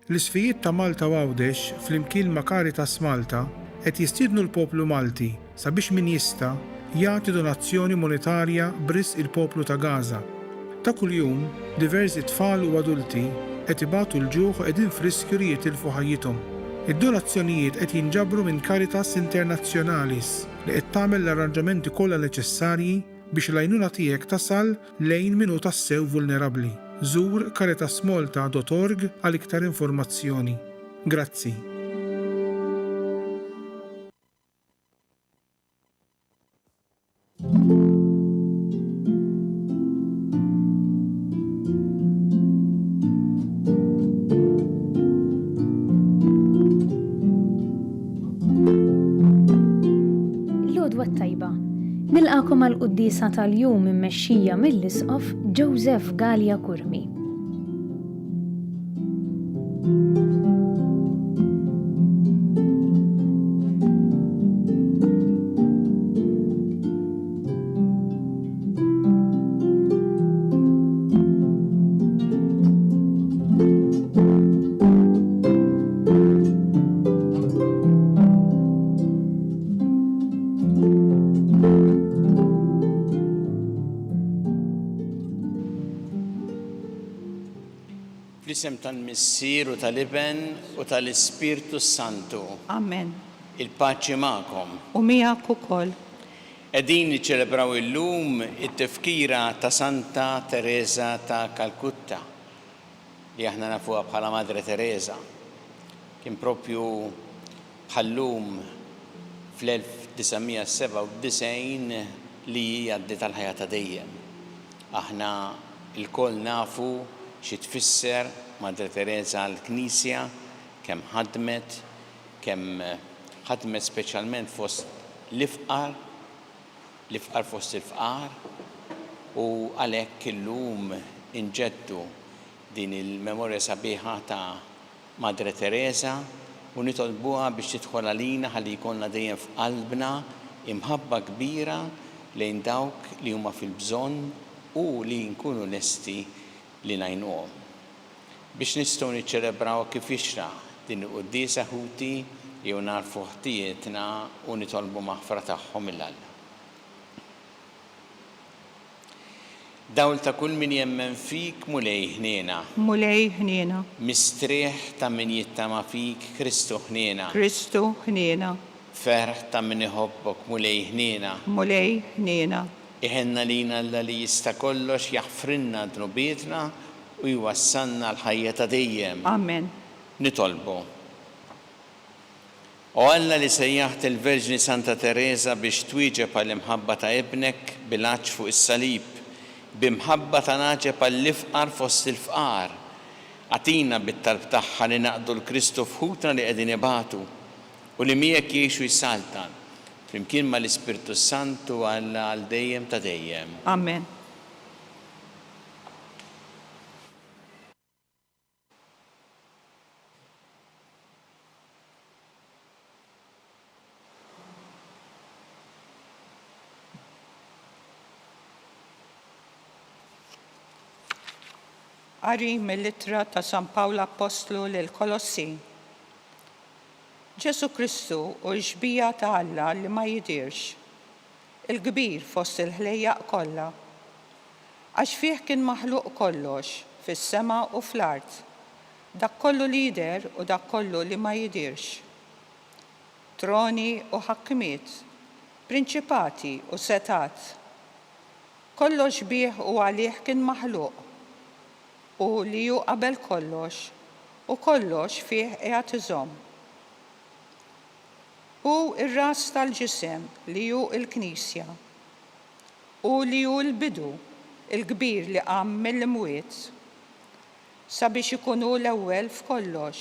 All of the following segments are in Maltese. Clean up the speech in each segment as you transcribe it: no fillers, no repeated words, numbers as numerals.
L-isfijiet ta' Malta Għawdex fl-imkien ma' Caritas Malta qed jistiednu l-poplu Malti sabiex min jista' jagħti donazzjoni monetarja b'risq il-poplu ta' Gaza. Ta' kuljum diversi tfal u adulti qed ibatu l-ġuħ u qegħdin f'riskju li jitilfu ħajjithom. Id-donazzjonijiet qed jinġabru minn Caritas Internationalis li qed tagħmel l-arranġamenti kollha neċessarji biex l-għajnuna tiegħek tasal lejn min hu tassew vulnerabbli. Żur caritasmalta.org għal iktar informazzjoni. Grazzi. L-għodwa tajba. Nilqakom għal-quddisa tal-jum immexxija mill-Isqof Joseph Gallia Kurmi. Fl-isem tal-Missier u tal-Iben u tal-Ispirtu Santu. Amen. Il-paċi magħkom. U miegħek ukoll. Qegħdin niċċelebraw illum it-tifkira ta' Santa Teresa ta' Kalkutta li aħna nafuha bħala Madre Teresa. Kien propju bħallum fl-1997 li għaddiet tal-ħajja ta' dejjem. Aħna il-koll nafu xi tfisser Madre Teresa għall-Knisja, kemm ħadmet speċjalment fost l-ifqar fost il-fqar, u għalhekk illum inġeddu din il-memorja sabiħa ta' Madre Teresa u nitolbuha biex tidħol għalina ħalli jkollna dejjem f'qalbna imħabba kbira lejn dawk li huma fil-bżonn u li nkunu lesti li ngħinuhom. Biex nistgħu niċċelebraw kif jixraq din il-qudiesa ħuti jew narfu ħtijietna u nitolbu maħfra tagħhom mill-Alla. Dawl ta' kull min jemmen fik mulej ħniena. Mulej ħniena. Mistrieħ ta' min jittama fik Kristu ħniena. Kristu ħniena. Ferħ ta' min iħobbok mulej ħniena. Mulej ħniena. Iħenna lina Alla li jista' kollox jaħfrinna dnubietna u jwassalna l-ħajja ta' dejjem. Amen. Nitolbu. O Alla li sejjaħt il-Verġni Santa Teresa biex twieġeb għall-imħabba ta' ibnek bil-għaġġ fuq is-salib, b'imħabba ta' naġeb għall-ifqar fost il-fqar. Għatina bit-talb tagħha li naqdu l-Kristu fħutna li qegħdin ibatu u li miegħek jgħixu jsaltan. Flimkien ma l-Ispirtu Santu għal dejjem ta' dejjem. Amen. Qari mill-ittra ta' San Pawlu Apostlu lil Kolossi. Ġesu Kristu u l-ġbija ta' Alla li ma jidirx, il-kbir fost il-ħlejjaq kollha, għax fih kien maħluq kollox fis-sema u fl-art, dak kollu li jidher u dak kollu li ma jidirx. Troni u ħakkimiet, prinċipati u setat, kollox bih u għalih kien maħluq, u li ju qabel kollox u kollox fih qiegħed iżomm. U ir-ras tal-ġisem li ju l-Knisja u li ju l-bidu il-kbir li qam mill-imwiet sabiex ikunu l-ewwel f'kollox.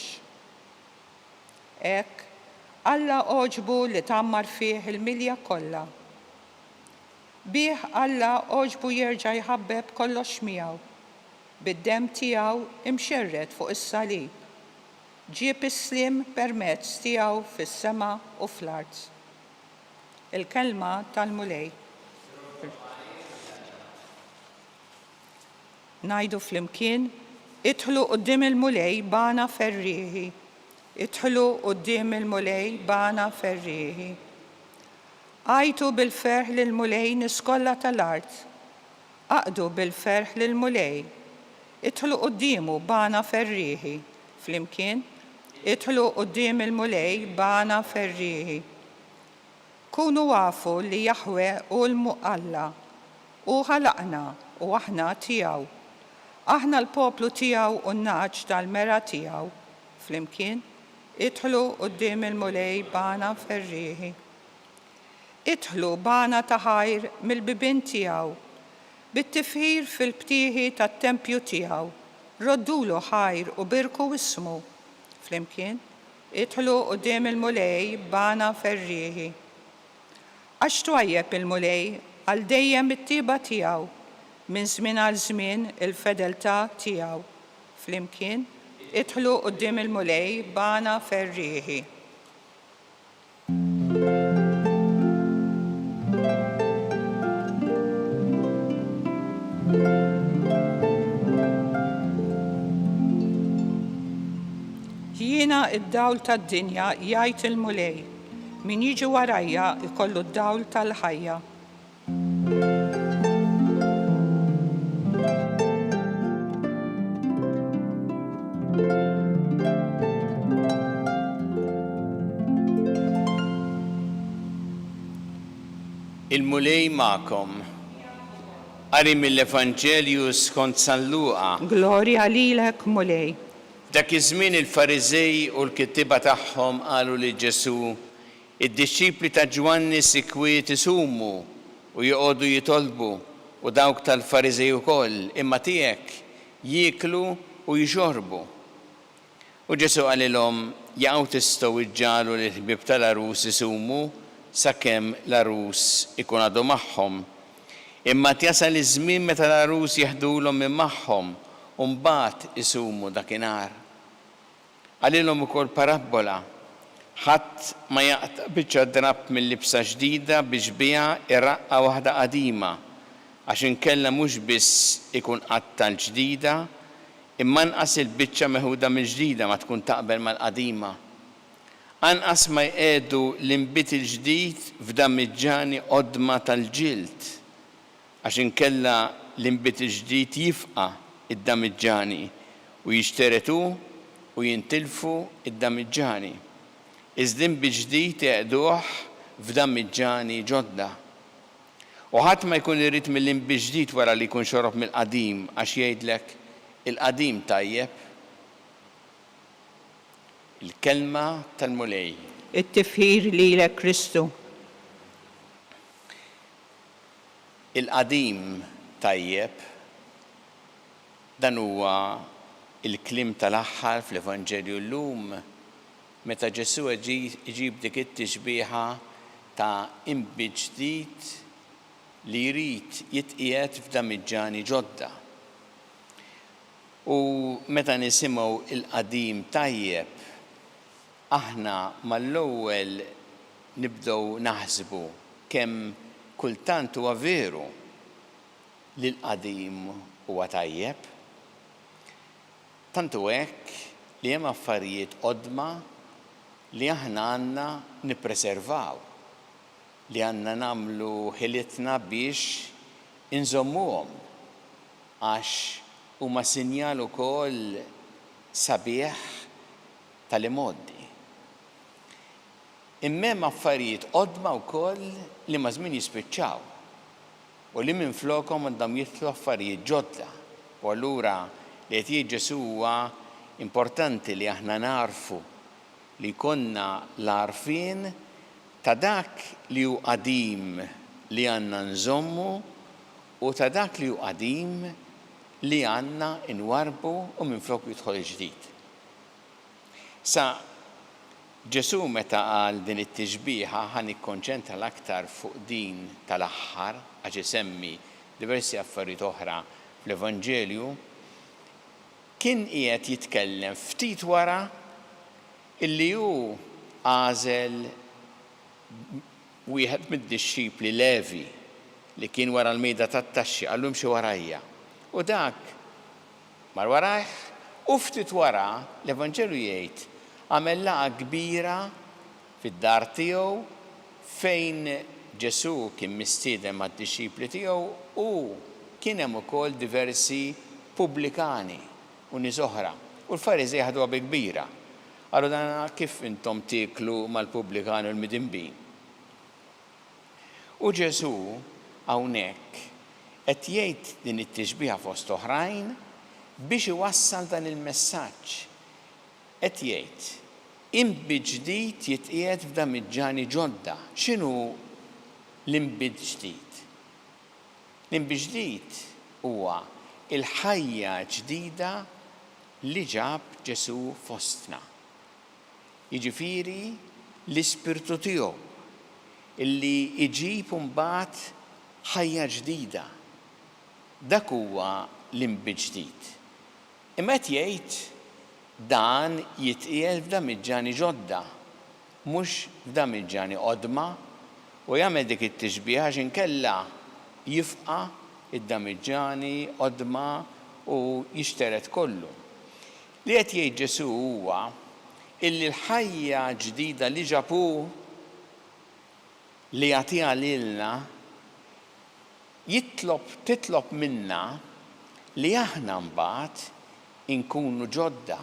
Hekk Alla oġbu li tammar fih il-milja kollha. Bih Alla oġbu jerġa' jħabbeb kollox miegħu bid-demm tiegħu imxerred fuq is-salib. Ġieb is-sliem permezz tiegħu fis-sema u fl-art. Il-kelma tal-mulej. Ngħidu flimkien ادخلوا قدام المولي بانا فريهي. ادخلوا قدام المولي بانا فريهي. عيطوا بالفرح للمولي نسكولة الأرض. أقدوا بالفرح للمولي. ادخلوا قدامه بانا فريهي. فلمكن ادخلوا قدام المولي بانا فريهي. كونوا وعفوا ليحوى والمقلة وخلقنا واحنا تياو. احنا البوبلو تياو والنعج تالمرة تياو. فلمكن ادخلوا قدام المولي بانا فريهي. ادخلوا بانا تهاير من الببين تياو بالتفهير في البتيهي تالتمبيو تياو. ردولو هاير وبركوا واسمو. فلمكن ادخلوا قدام المولي بانا فريهي. أشتوية بالمولي عالديم الطيبة تياو من زمن على زمن الفدلتا تياو. فلمكن ادخلوا قدام المولي بانا فريهي. جينا الدول الدنيا يايت المولي. من يجي ورايا يقولوا الدول الحية. المولي معكم. قري من الإفانجيليو skont San Luqa. Gloria lilek mulej. Dak iż-żmien il-Fariżej u l-kittiba tagħhom qalu li Ġesu id-disċipli ta' Ġwanni sikwiet isumu u joqogħdu jitolbu u dawk tal-Fariżej ukoll imma tiegħek jieklu u jixorbu. U Ġesu qalilhom jaqgħu tistgħu iġġalu li l-ħbieb tal-arus isumu sakemm l-arus ikun għadu magħhom. Imma jasal iż-żmien meta l-arus jeħdulhom minn magħhom u mbagħad isumu dakinhar. Qalilhom ukoll parabola. Ħadd ma jaqta' biċċa drab mill-libsa ġdida biex biha iraqqa waħda qadima għax inkella mhux biss ikun qatta l-ġdida imma anqas il-biċċa meħuda mill-ġdida ma tkun taqbel mal-qadima. Anqas ma jqiegħdu l-inbit il-ġdid f'damiġġani qodma tal-ġild għax inkella l-inbit il-ġdid jifqa' id-damiġġani u jixteretu u jintilfu id-damiġġani. Iżda ġdid jaqduh f'damiġġani ġodda. U ħadd ma jkun irid mill-inbi ġdid wara li jkun xorob mill-qadim għax jgħidlek il-qadim tajjeb. Il-kelma tal-mulej. It-tifħir lilek Kristu. Il-qadim tajjeb dan huwa il-klim tal-aħħar fl-Evanġelju llum meta Ġesu iġib dik it-tixbieħa ta' inbi ġdid li jrid jitqiegħed f'damiġġani ġodda. U meta nisimgħu il-qadim tajjeb, aħna mal-ewwel nibdew naħsbu kemm kultant huwa veru li l-qadim huwa tajjeb. Tantu hekk li hemm affarijiet qodma li aħna għandna nippreservaw, li għandna nagħmlu ħilitna biex inżommuhom għax huma sinjal ukoll sabiħ tal-imoddi. Imma hemm affarijiet qodma wkoll li ma' żmien jispiċċaw u li minflokhom għandhom jitlu affarijiet ġodda. U allura li qed jgħid Ġesu huwa importanti li aħna narfu li konna l-għarfien ta' dak li hu qadim li għandna nżommu u ta' dak li hu qadim li għandna nwarbu u minflok jidħol ġdid. Sa Ġesu meta qal din it-tixbieħa ħan ikkonċentra l-aktar fuq din tal-aħħar għax isemmi diversi affarijiet oħra fl-Evanġelju, kien qiegħed jitkellem ftit wara illi hu għażel wieħed mid-dixxipli Levi li kien wara l-mejda tat-taxxi qallhom xi warajja. U dak mar warajh U ftit wara l-Evanġelu jgħid għamel laqgħa kbira fid-dar tiegħu fejn Ġesu kien mistieden mad-dixxipli tiegħu u kien hemm ukoll diversi pubblikani u nies oħra. U l-Fariżej ħaduha bi kbira. Qalu dan kif intom tieklu mal-pubblikani u l-midinbin. U Ġesu hawnhekk qed jgħid din it-tixbiħa fost oħrajn biex iwassal dan il-messaġġ. Qed jgħid inbid ġdid jitqiegħed f'damiġġani ġodda. X'inhu l-inbid ġdid? L-inbid ġdid huwa il-ħajja ġdida li ġab Ġesu fostna. Jiġifieri l-Ispirtu tiegħu illi iġib imbagħad ħajja ġdida. Dak huwa l-inbid ġdid. Imma qed jgħid dan jitqiegħed f'damiġġani ġodda, mhux f'damiġġani qodma, u jagħmel dik it-tixbieħa x'inkella jifqa' id-damiġġani qodma u jixteret kollu. Li qed jgħid Ġesu huwa illi l-ħajja ġdida li ġabu li jagħtiha lilna titlob minna li aħna mbagħad inkunu ġodda.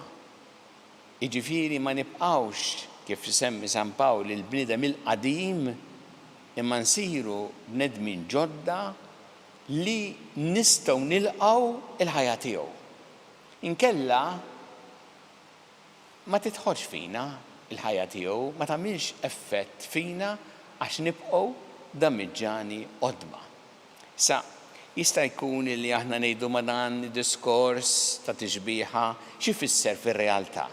Jiġifieri ma nibqgħux kif isemmi San Pawl il-bniedem il-qadim imma nsiru bnedmin ġodda li nistgħu nilqgħu il-ħajja tiegħu. Inkella ma tidħolx fina il-ħajja tiegħu, ma tagħmilx effett fina għax nibqgħu damiġġani qodma. Sa jista' jkun li aħna ngħidu ma dan id-diskors ta' tixbieħa xi fisser fir-realtà.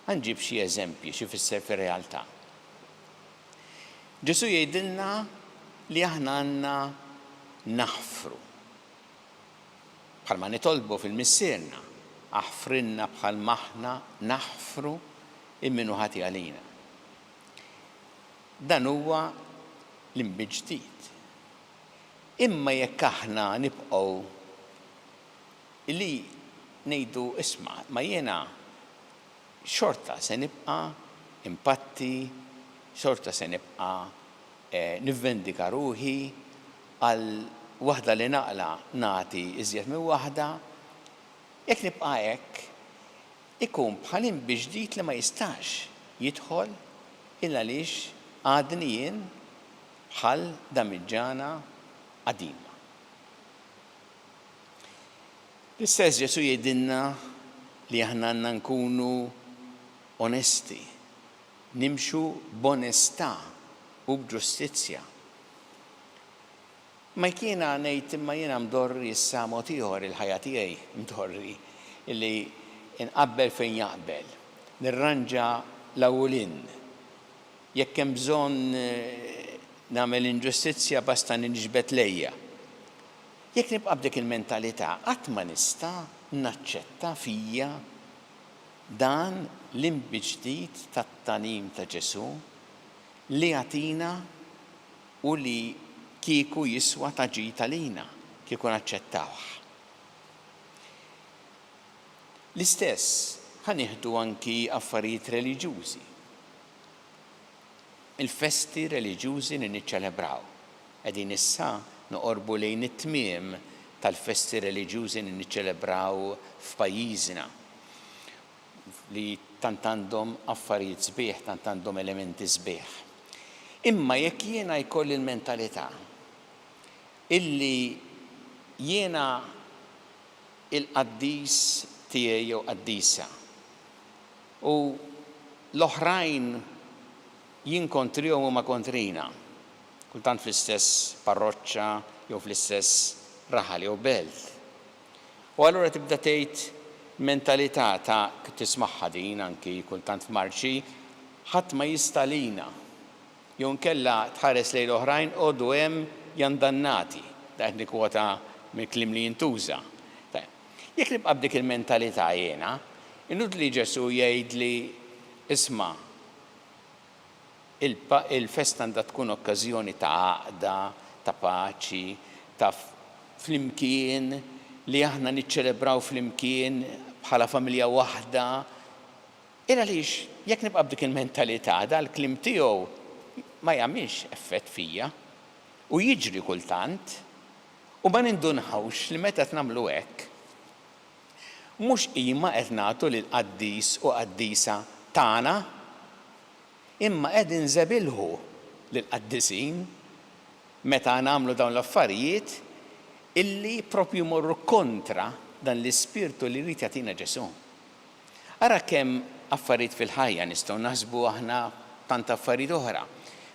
Ħanġib xi eżempji xi fisser fir-realtà. Ġesu jgħidilna li aħna għandna naħfru. Bħalma nitolbu fil-missierna, aħfrinna bħal maħna naħfru imminu ħati għalina. Dan huwa l-inbid ġdid. Imma jekk aħna nibqgħu li ngħidu isma' ma jiena xorta se nibqa' impatti, xorta se nibqa' nivvendika ruħi għal waħda li naqla nagħti iżjed minn waħda, jekk nibqa' hekk ikun bħal inbid ġdid li ma jistax jidħol illa għaliex għadni jien bħal damiġġana qadima. L-istess Ġesu jgħidilna li aħna għandna nkunu onesti, nimxu b'onestà u b'ġustizzja. Ma jiena ngħid imma jiena mdorri issa mod ieħor il-ħajja tiegħi mdorri illi inqabbel fejn jaqbel, nirranġa l-awwelin. Jekk hemm bżonn nagħmel inġustizzja basta niġbed lejja. Jekk nibqa' b'dik il-mentalità qatt ma nista' naċċetta fija dan l-inbid ġdid tat-tagħlim ta' Ġesu li jagħtina u li kieku jiswa taġit għalina kieku naċċettawh. L-istess ħanieħdu anki affarijiet reliġjużi. Il-festi reliġjużi li niċċelebraw. Qegħdin issa noqorbu lejn it-tmiem tal-festi reliġjużi li niċċelebraw f'pajjiżna li tant għandhom affarijiet sbieħ, tant għandhom elementi sbieħ. Imma jekk jiena jkolli l-mentalità illi jiena il-qaddis tiegħi jew qaddisa u l-oħrajn jinkontrihom huma kontrina, kultant fl-istess parroċċa jew fl-istess raħal jew belt. U allura tibda tgħid mentalità ta' tismaħħa din anki kultant f'marċi ħadd ma jistalina. Jew nkella tħares lejn l-oħrajn għodu hemm jandannati, dak nikwota mill-kliem li jintuża. Jekk nibqa' b'dik il-mentalità jiena, inutli Ġesu jgħidli isma' il-festa għandha tkun okkażjoni ta' għaqda, ta' paċi, ta' flimkien li aħna niċċelebraw flimkien bħala familja waħda. Ira lix, jekk nibqa' b'dik il-mentalità, dal-klim tiegħu ma jagħmilx effett fija u jiġri kultant u ma nindunħawx li meta qed nagħmlu hekk mhux qima qed nagħtu lil qaddis u qaddisa tagħna, imma qed inżebilħu lil qaddisin meta nagħmlu dawn l-affarijiet illi propju morru kontra dan l-ispirtu li jrid jagħtina Ġesu. Ara kemm affarijiet fil-ħajja nistgħu naħsbu aħna tant affarijiet oħra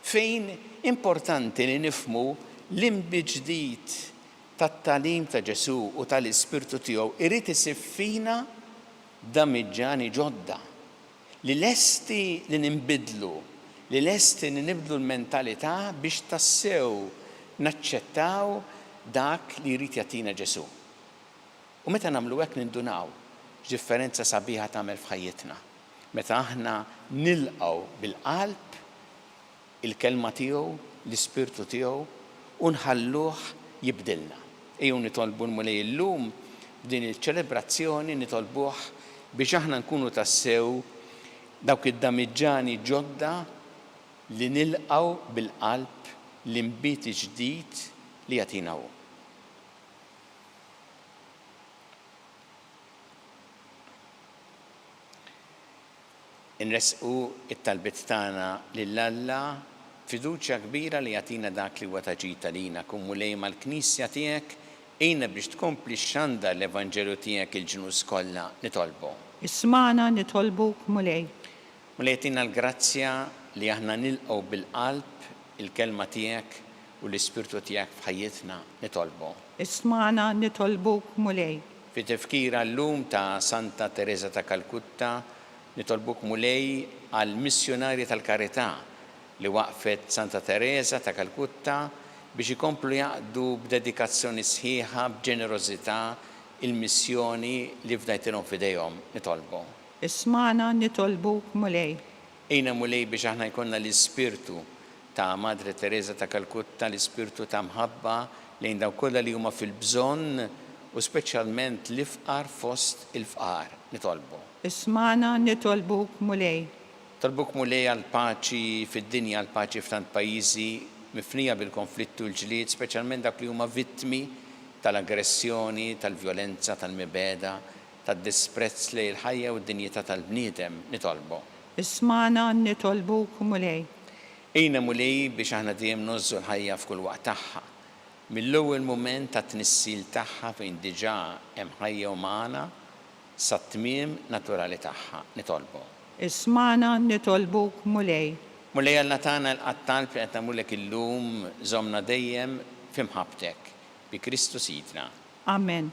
fejn importanti li nifhmu l-inbiġdid tat-tagħlim ta' Ġesu u tal-Ispirtu tiegħu irid isib fina damiġġani ġodda li lesti li ninbidlu, li lesti li nibdlu l-mentalità biex tassew naċċettaw dak li jrid jagħtina Ġesu. U meta nagħmlu hekk nindunaw x'differenza sabiħa tagħmel f'ħajjitna. Meta aħna nilqgħu bil-qalb il-kelma tiegħu, l-Ispirtu tiegħu u nħalluh jibdilna. Ejjew nitolbu l-mulej illum b'din il-ċelebrazzjoni nitolbuh biex aħna nkunu tassew dawk id-damiġġani ġodda li nilqgħu bil-qalb l-inbit ġdid li jagħtina hu. Inresqu it-talbiet tagħna lill-Alla fiduċja kbira li jagħtina dak li huwa taġid għalina kun mulej mal-Knisja tiegħek ejna biex tkompli x'għandha l-Evanġelu tiegħek il-ġnus kollha nitolbu. Ismana nitolbuk mulej. Mulej tina l-grazzja li aħna nilqgħu bil-qalb il-kelma tiegħek u l-Ispirtu tiegħek f'ħajjitna nitolbu. Ismana nitolbuk mulej. Fi tifkira llum ta' Santa Teresa ta' Kalkutta nitolbuk mulej għal missjonarji tal-karità li waqfet Santa Teresa ta' Kalkutta biex ikomplu jaqdu b'dedikazzjoni sħiħa, b'ġenerożità il-missjoni li fdajtilhom f'idejhom nitolbu. Ismana nitolbuk mulej. Ejna mulej biex aħna jkollna l-ispirtu ta' Madre Teresa ta' Kalkutta, l-ispirtu ta' mħabba lejn daw kollha li huma fil-bżonn u speċjalment l-ifqar fost il-fqar nitolbu. Ismana nitolbuk mulej. Tolbuk mulej għal paċi fid-dinja, għal paċi f'tant pajjiżi mifnija bil-konflittu l-ġlied, speċjalment dak li huma vittmi tal-aggressjoni, tal-vjolenza, tal-mibeda, tad-disprezz lejn il-ħajja u d-dinjità tal-bniedem nitolbu. Ismana nitolbuk mulej. Ejna mulej biex aħna dejjem nożżu l-ħajja f'kull waqt tagħha. Mill-ewwel mument ta' tnissil tagħha fejn diġà hemm ħajja umana sat-tmiem naturali tagħha nitolbu. Ismana nitolbuk mulej. Mulej Alla tagħna l-qattal qed nagħmulek illum żomna dejjem f'imħabbtek bi Kristu Sidna. Amen.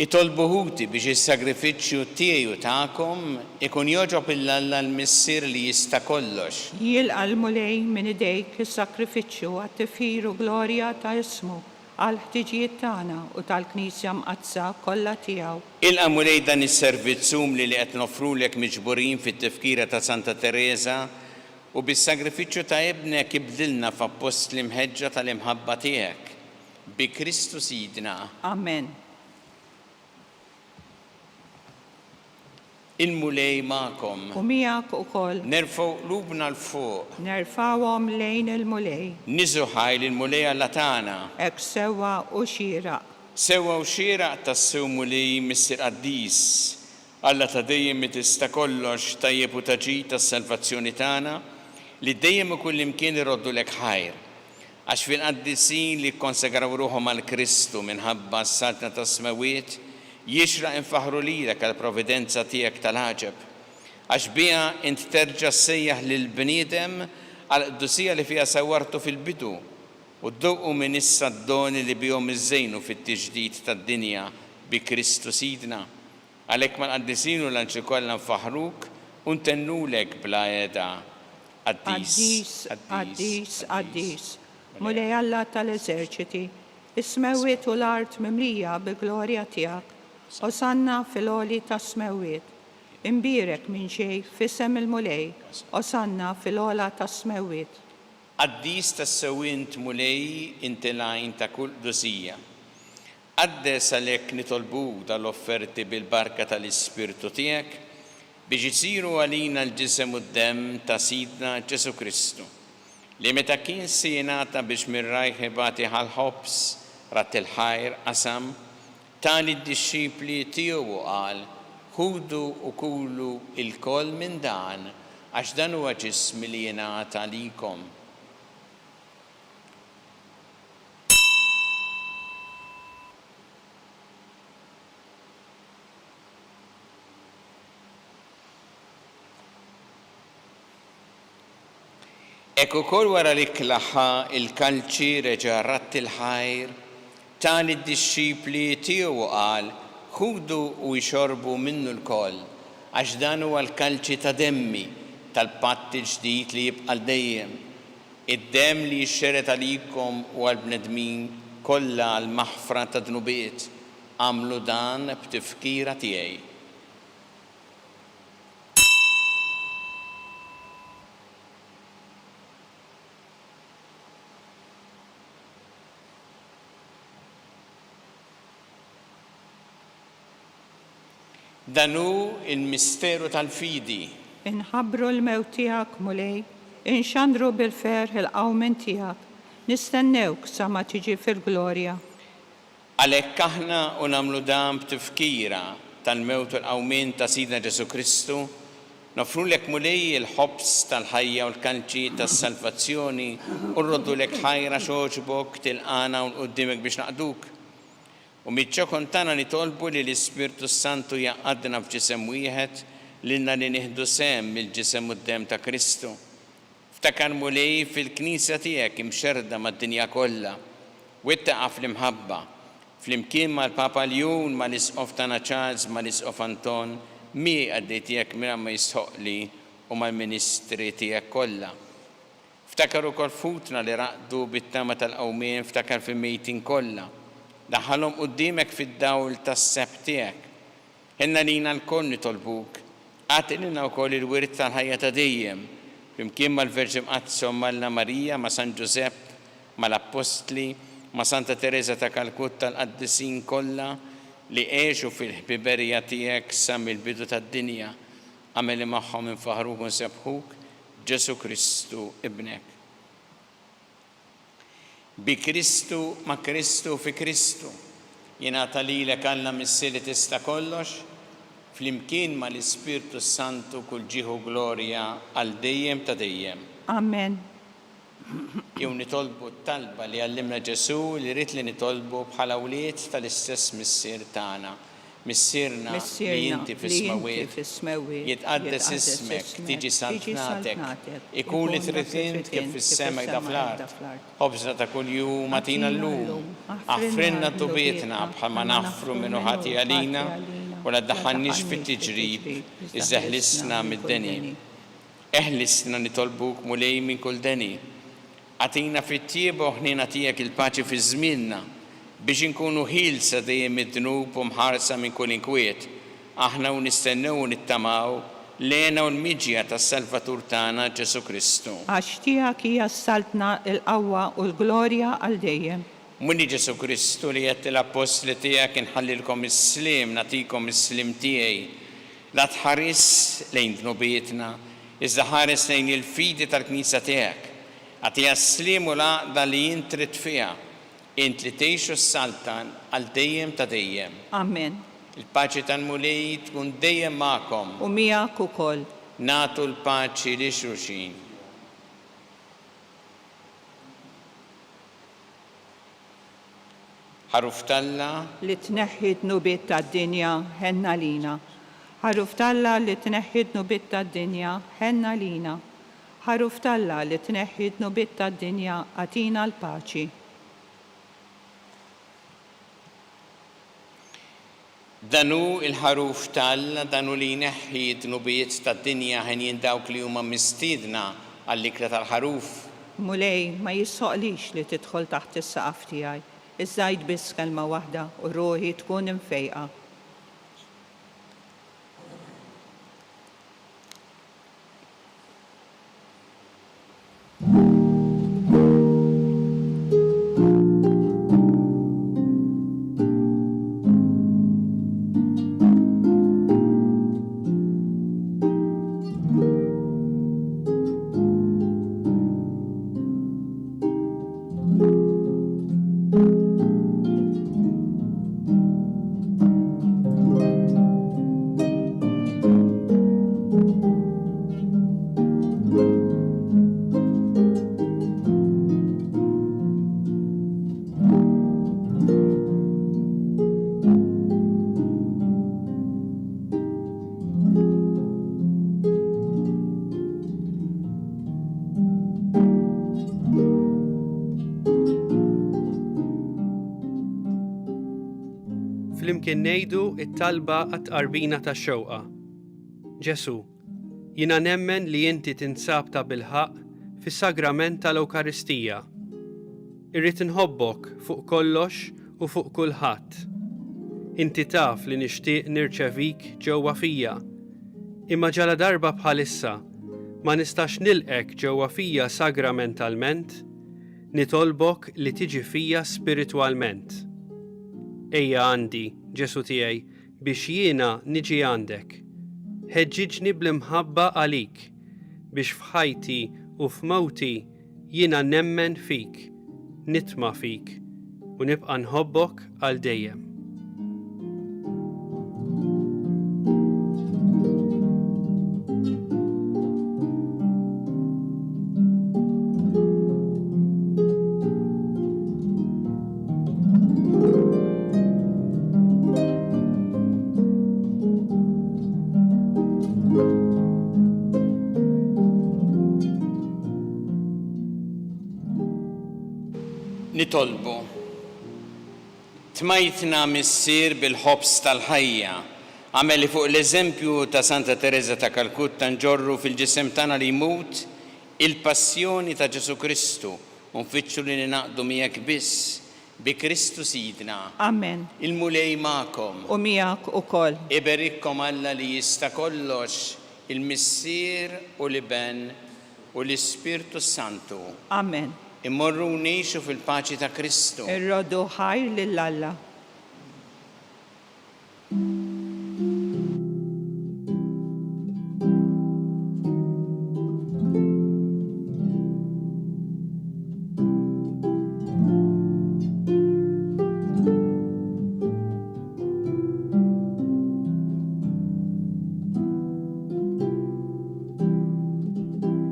Itolbuħuti biex is-sagrifiċċju tiegħu tagħkom ikun joġob il-Alla l-missier li jista' kollox. Jilqa' l-mulej minn idejk is-sakrifiċċju għat-tifħir u glorja ta' ismu għal ħtiġijiet tagħna u tal-Knisja mqazza kollha tiegħu. Ilqa' mulej dan is-servizzum li qed nofrulek miġburin fit-tifkira ta' Santa Teresa u bis-sagrifiċċju ta' ibnek ibdilna f'appost l-imħeġġa tal-imħabba tiegħek. Bi Kristu Sidna. Amen. il-mulej ma'kom. u miegħek ukoll. Nerfgħu qlubna l-fuq. Nerfawhom lejn il-mulej. Niżu ħajl il-mulej Alla tagħna. Hekk sewwa u xieraq. Sewwa u xieraq tas-sew mulej Missier Qaddis. Alla ta' dejjem mi tista' kollox tajjeb u taġid tas-salvazzjoni tagħna li dejjem ikun imkien iroddu lek ħajr. Għax fil-qaddisin li kkonsegraw ruħhom għal Kristu minħabba s-saltna tas-smawiet jixraq infaħru lilek għall-providenza tiegħek tal-ħaġeb. Għax biha int terġa' ssejjaħ lill-bniedem għall-qdusija li fiha sawwartu fil-bidu u dduqqu minn issa d-doni li bihom iżżejnu fit-tiġdid tad-dinja bi Kristu Sidna. Għalhekk mal-qaddisin u l-anġli kollha nfaħruk u ntennulek bla għeda. Qaddis, Qaddis, Qaddis. Mulej Alla tal-eżerċiti, is-smewwiet u l-art mimlija bil-glorja tiegħek. Osanna fil-għoli tas-smewwiet. Imbirek minn xej f'isem il-mulej. Osanna fil-għola tas-smewwiet. Qaddis tas-sewwint mulej intilajn ta' kull qdusija. Qaddes għalhekk nitolbu dal-offerti bil-barka tal-Ispirtu tiegħek biex isiru għalina l-ġisem u d-demm ta' Sidna Ġesu Kristu, li meta kien jingħata biex mir-rajħ ibati ħal-ħobs rat il-ħajr qasam, tali d-dixxipli tiegħu qal, ħudu u kulu il-koll minn dan, għax dan huwa ġismi li jingħata għalikom. Ekku kol wara li klaħħa il-kalċi reġa' rat il-ħajr, tali d-dixxipli tiegħu qal, ħudu u jxorbu minnu l-koll, għax dan huwa l-kalċi ta' demmi tal-patt il-ġdid li jibqa' dejjem. Id-demm li jxxeret għalikom u għall-bnedmin kollha għall-maħfra ta' dnubiet, għamlu dan b'tifkira tiegħi. Danu il-misteru tal-fidi. Inħabbru l-mewt tiegħek mulej, inxandru bil-ferħ il-qawmen tiegħek, nistennewk sa ma tiġi fil-glorja. Għalhekk aħna u nagħmlu dan b'tifkira tal-mewt u l-qawmien ta' Sidna Ġesu Kristu, nofrulek mulej il-ħobs tal-ħajja u l-kanċi tas-salvazzjoni u rroddulek ħajra xoġbok tilqana u qudiemek biex naqduk. U mitċokon tana nitolbu li l-Ispirtu Santu jaqadna f'ġisem wieħed lilna li nieħdu sem mill-ġisem u d-dem ta' Kristu. Ftakar mulej fil-Knisja tiegħek imxerda mad-dinja kollha, wettaqa' fl-imħabba, fl-imkien mal-Papa Ljun, mal-Isqof tagħna Charles, mal-Isqof Anton, mi għaddej tiegħek minn ma jisħoqli u mal-Ministri tiegħek kollha. Ftakar ukoll futna li raqdu bit-tama tal-qawmien, ftakar fil-mejtin kollha. Daħħalhom qudiemek fid-dawl tas-seb tiegħek. Inna lina l-koll nitolbuk, għatilna wkoll il-wirt tal-ħajja ta' dejjem, flimkien mal-Verġin Qazzo mal-Anna Marija, ma' San Giuseppe, mal-Apostli, ma' Santa Teresa ta' Kalkutta l-qaddisin kollha li għexu fil-ħbiberija tiegħek sa mill-bidu tad-dinja, għameli magħhom infaħruk u nsebħuk Ġesu Kristu ibnek. Bi Kristu, ma' Kristu fi Kristu, jingħata lilek Alla Missier li tista' kollox, flimkien ma' l-Ispirtu Santu kull ġieħu glorja għal dejjem ta' dejjem. Amen. Jew nitolbu t-talba li għallimna Ġesu li rrid li nitolbu bħala wlied tal-istess Missier tagħna. Missierna li inti fis-smawiet, jitqaddes ismek, tiġi saltnatek, ikun li trid int kif fis-semek da fl-art. Ħobżna ta' kuljum atina llum, affrinna tubietna bħalma naffru minnu ħati għalina u la ddaħħalniex fit-tiġrib, iżda ħlisna mid-deni. Eħlisna nitolbuk mulej minn kull deni. Atina fit-tieba u ħnina tiegħek il-paċi fi żmienna biex inkunu ħilsa dejjem id-dnub u mħarsa minn kull inkwiet. Aħna u nistennew u nittamaw lena u l-miġja tas-Salvatur tagħna Ġesu Kristu. Għax tiegħek hija s-saltna l-qawwa u l-glorja għal dejjem. Munni Ġesu Kristu li qed l-apostli tiegħek inħallilkom is-slim, nagħtikom is-slim tiegħi. La tħares lejn dnubietna, iżda ħares lejn il-fidi tal-Knisja tiegħek. Għatija s-slim u laqda li jintrit fija, int li tgħixu s-saltan għal dejjem ta' dejjem. Amen. Il-paċi tal-Mulej tkun dejjem magħkom. U miegħek ukoll. Nagħtu l-paċi li xulxin. Ħaruf Talla Li tneħħi dnubiet tad-dinja ħenna lina. Ħaruf Talla li tneħħi dnubiet tad-dinja ħenna lina. Ħaruf Talla li tneħħi dnubiet tad-dinja għatina l-paċi. Danu il-ħaruf Talla, danu li jneħħi dnubiet tad-dinja ħen dawk li huma mistiedna għall-ikra tal-ħaruf. Mulej ma jissoqlix li tidħol taħt is-saqaf tiegħi. Iżżajt biss kelma waħda u ruħi tkun imfejqa. Flimkien ngħidu it-talba għat-qarbina tax-xewqa. Ġesu, jiena nemmen li inti tinsab ta' bilħaq fis-sagrament tal-Ewkaristija. Irrid inħobbok fuq kollox u fuq kulħadd. Inti taf li nixtieq nirċevik ġewwa fija, imma ġala darba bħalissa ma nistax nilqek ġewwa fija sagramentalment, nitolbok li tiġi fija spiritwalment. Ejja għandi, Ġesu tiegħi, biex jiena niġi għandek. Ħeġġiġni bl-imħabba għalik, biex f'ħajti u f'mowti jiena nemmen fik, nitma' fik, u nibqa' nħobbok għal dejjem. Nitolbu. Tmajtna missier bil-ħobs tal-ħajja, għameli fuq l-eżempju ta' Santa Teresa ta' Kalkutta nġorru fil-ġisem tagħna li jmut il-passjoni ta' Ġesu Kristu u nfittxu li ninaqdu miegħek biss bi Kristu Sidna. Amen. Il-Mulej magħkom. U miegħek ukoll. Iberikkom Alla li jista' kollox, il-Missier u l-Iben u l-Ispirtu Santu. Amen. Immorru ngħixu fil-paċi ta' Kristu. Irrodu ħajr lill-Alla.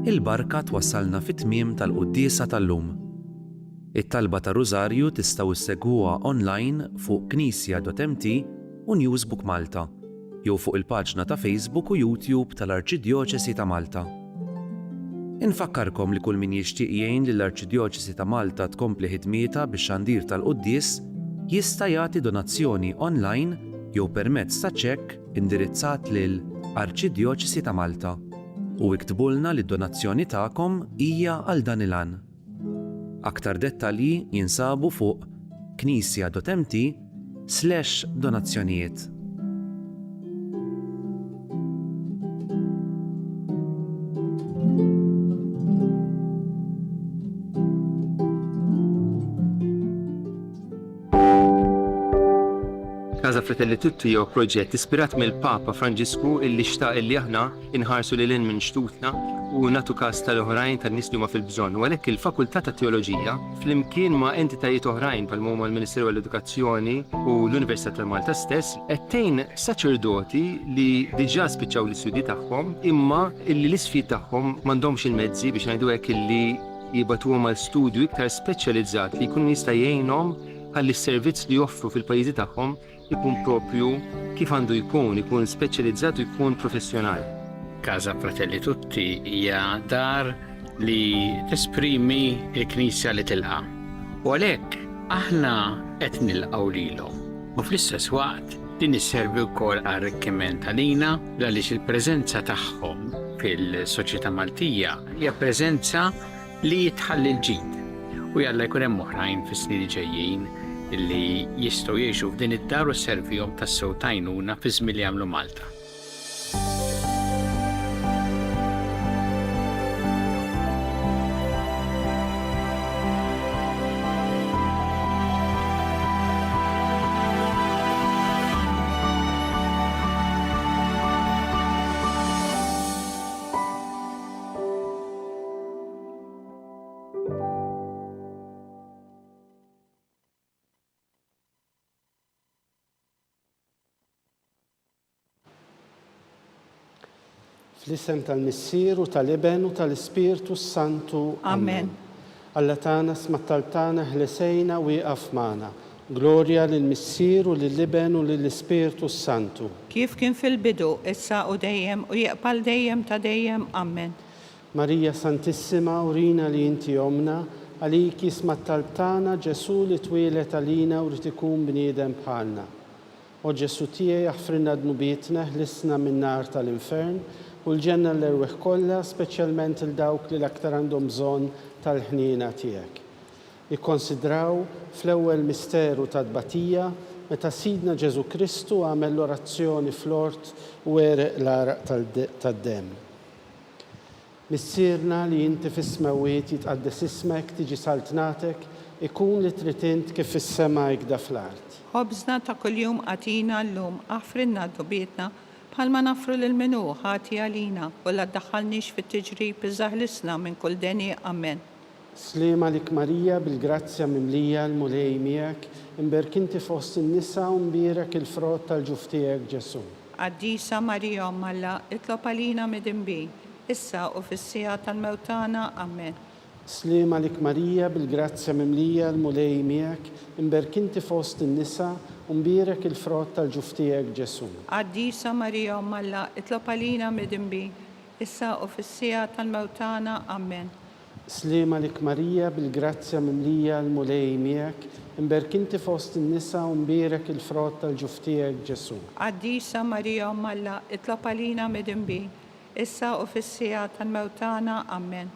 Il-barka twassalna fit-tmiem tal-quddiesa tal-lum. It-talba ta' Rużarju tistgħu issegwuha online fuq knisja.mt u Newsbook Malta, jew fuq il-paġna ta' Facebook u YouTube tal-Arċidjoċesi ta' Malta. Infakkarkom li kull min jixtieq jgħin lill-Arċidjoċesi ta' Malta tkompli ħidmietha bix-xandir tal-quddies jista' jagħti donazzjoni online jew permezz ta' ċekk indirizzat lil Arċidjoċesi ta' Malta. U iktbulna li d-donazzjoni tagħkom hija għal dan il-għan. Aktar dettalji jinsabu fuq knisja.mt/donazzjonijiet. Casa Fratelli Tutti jew proġett ispirat mill-Papa Franġisku illi xtaq illi aħna inħarsu lil minn xtutna u natu każ tal-oħrajn tan-nies li huma fil-bżonn. U għalhekk il-Fakultà ta' Teoloġija flimkien ma' entitajiet oħrajn bħal huma l-Ministeru għall-Edukazzjoni u l-Università ta' Malta stess qed tgħin saċerdoti li diġà spiċċaw l-istudji tagħhom imma illi l-isfid tagħhom m'għandhomx il-mezzi biex ngħidu hekk illi jibatuhom għal studju iktar speċjalizzat li jkun jista' jgħinhom ħalli s-servizz li joffru fil-pajjiżi tagħhom ikun propju kif għandu jkun speċjalizzat u jkun professjonali. Casa Fratelli Tutti hija dar li tesprimi l-Knisja li tilqa'. U għalhekk aħna qed nilqgħu lilhom. U fl-istess waqt din isservi wkoll arricchiment għalina għaliex il-preżenza tagħhom fil-soċjetà Maltija hija preżenza li tħalli l-ġid. U jalla jkun hemm oħrajn fis-snin ġejjin illi jistgħu jgħixu f'din id-dar u sservihom tas-sew tajnuna fi żmien li jagħmlu Malta. Fl-isem tal-Missier u tal-Iben u tal-Ispirtu Santu. Amen. Alla tagħna smattaltana ħlesejna wieqaf magħna. Glorja lill-Missier u lill-Iben u lill-Ispirtu Santu. Kif kien fil-bidu, issa u dejjem u jaqbal dejjem ta' dejjem. Amen. Marija Santissima, urina li inti omna, għaliki smattaltana Ġesu li twilet għalina u li tikun bniedem bħalna. O Ġesu tiegħi jaħfrinna dnubietna ħlisna min-nar tal-infern u l-ġenna l-erweħ kollha, speċjalment il-dawk li l-aktar għandhom bżonn tal-ħniena tiegħek. Ikkonsidraw fl-ewwel misteru tad-tbatija meta Sidna Ġesu Kristu għamel l-orazzjoni fl-ort u wereq l-araq tad-demm. Missierna li inti fis-smawiet jitqaddes ismek tiġi saltnatek ikun li trid int kif fis-sema jgda fl-art. Ħobżna ta' kuljum għatina llum aħfrinna d-dubietna bħalma nafru lil-minu ħati għalina u la ddaħħalniex fit-tiġrib iżaħlisna minn kull deni. Amen. Slima lik Marija bil-grazzja mimlija l-mulej miegħek, imberkinti fost in-nisa u mbierek il-frott tal-ġuf tiegħek Ġesu. Qaddisa Marija Alla, itlob għalina midinbi, issa u fis-sija tal-mewtana. Amen. Slima lik Marija bil-grazzja mimlija l-mulej miegħek, imberkinti fost in-nisa u mbierek il-frott tal-ġuf tiegħek Ġesu. Qaddisa Marija Alla, itlob għalina midinbi, issa u fis-sija tal-mewtana. Amen. Slima lik Marija bil-grazzja mimlija l-mulej miegħek, imberkinti fost in-nisa u mbierek il-frott tal-ġuf tiegħek Ġesu. Qaddisa Marija Alla, itlob għalina midinbi, issa u fis-sija tal-mewtana. Amen.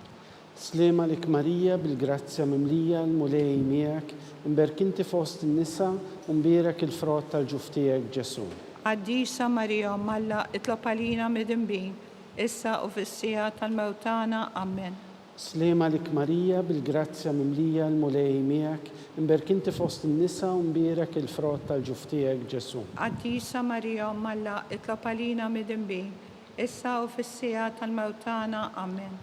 Slima lik Marija bil-grazzja mimlija l-mulej miegħek, imberkinti fost in-nisa u mbierek il-frott tal-ġuf tiegħek Ġesu. Qaddisa Marija Alla, itlob għalina midinbi, issa u fis-sija tal-mewtana. Amen. Slima lik Marija bil-grazzja mimlija l-mulej miegħek, imberkinti fost in-nisa u mbierek il-frott tal-ġuf tiegħek Ġesu. Qaddisa Marija Alla, itlob għalina midinbi, issa u fis-sija tal-mewtana. Amen.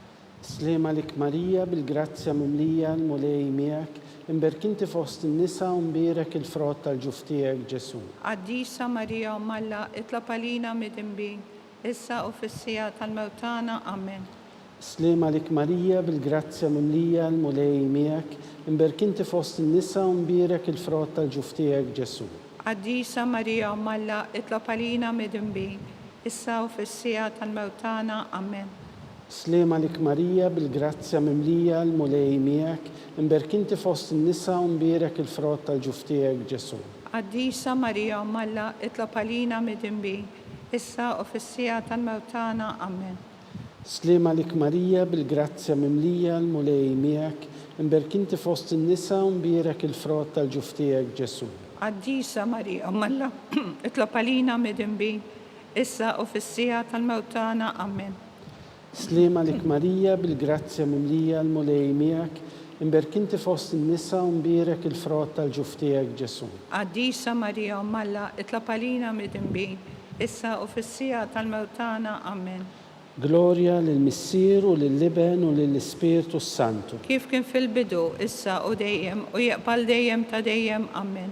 Slima lik Marija bil-grazzja mimlija l-mulej miegħek, imberkinti fost in-nisa u mbierek il-frott tal-ġuf tiegħek Ġesu. Qaddisa Marija Alla, itlob għalina midinbi, issa u fis-sija tal-mewtana. Amen. Slima lik Marija bil-grazzja mimlija l-mulej miegħek, imberkinti fost in-nisa u mbierek il-frott tal-ġuf tiegħek Ġesu. Qaddisa Marija Alla, itlob għalina midinbi, issa u fis-sija tal-mewtana. Amen. Slima lik Marija bil-grazzja mimlija l-mulej miegħek, imberkinti fost in-nisa u mbierek il-frott tal-ġuf tiegħek Ġesu. Qaddisa Marija Alla, itlob għalina midinbi, issa u fis-sija tal-mewtana. Amen. Slima lik Marija bil-grazzja mimlija l-mulej miegħek, imberkinti fost in-nisa u mbierek il-frott tal-ġuf tiegħek Ġesu. Qaddisa Marija Alla, itlob għalina midinbi, issa u fis-sija tal-mewtana. Amen. Slima lik Marija bil-grazzja mimlija l-mulej miegħek, imberk inti fost in-nisa u mbierek il-frott tal-ġuf tiegħek Ġesu. Għaddisa Marija Malla, itlab għalina mid-imbin, issa u fis-sija tal-mewtana, amen. Gloria lill-Missier u lill-Liben u lill-Ispirtu Santu. Kif kien fil-bidu, issa u dejjem, u jaqbal dejjem ta' dejjem, amen.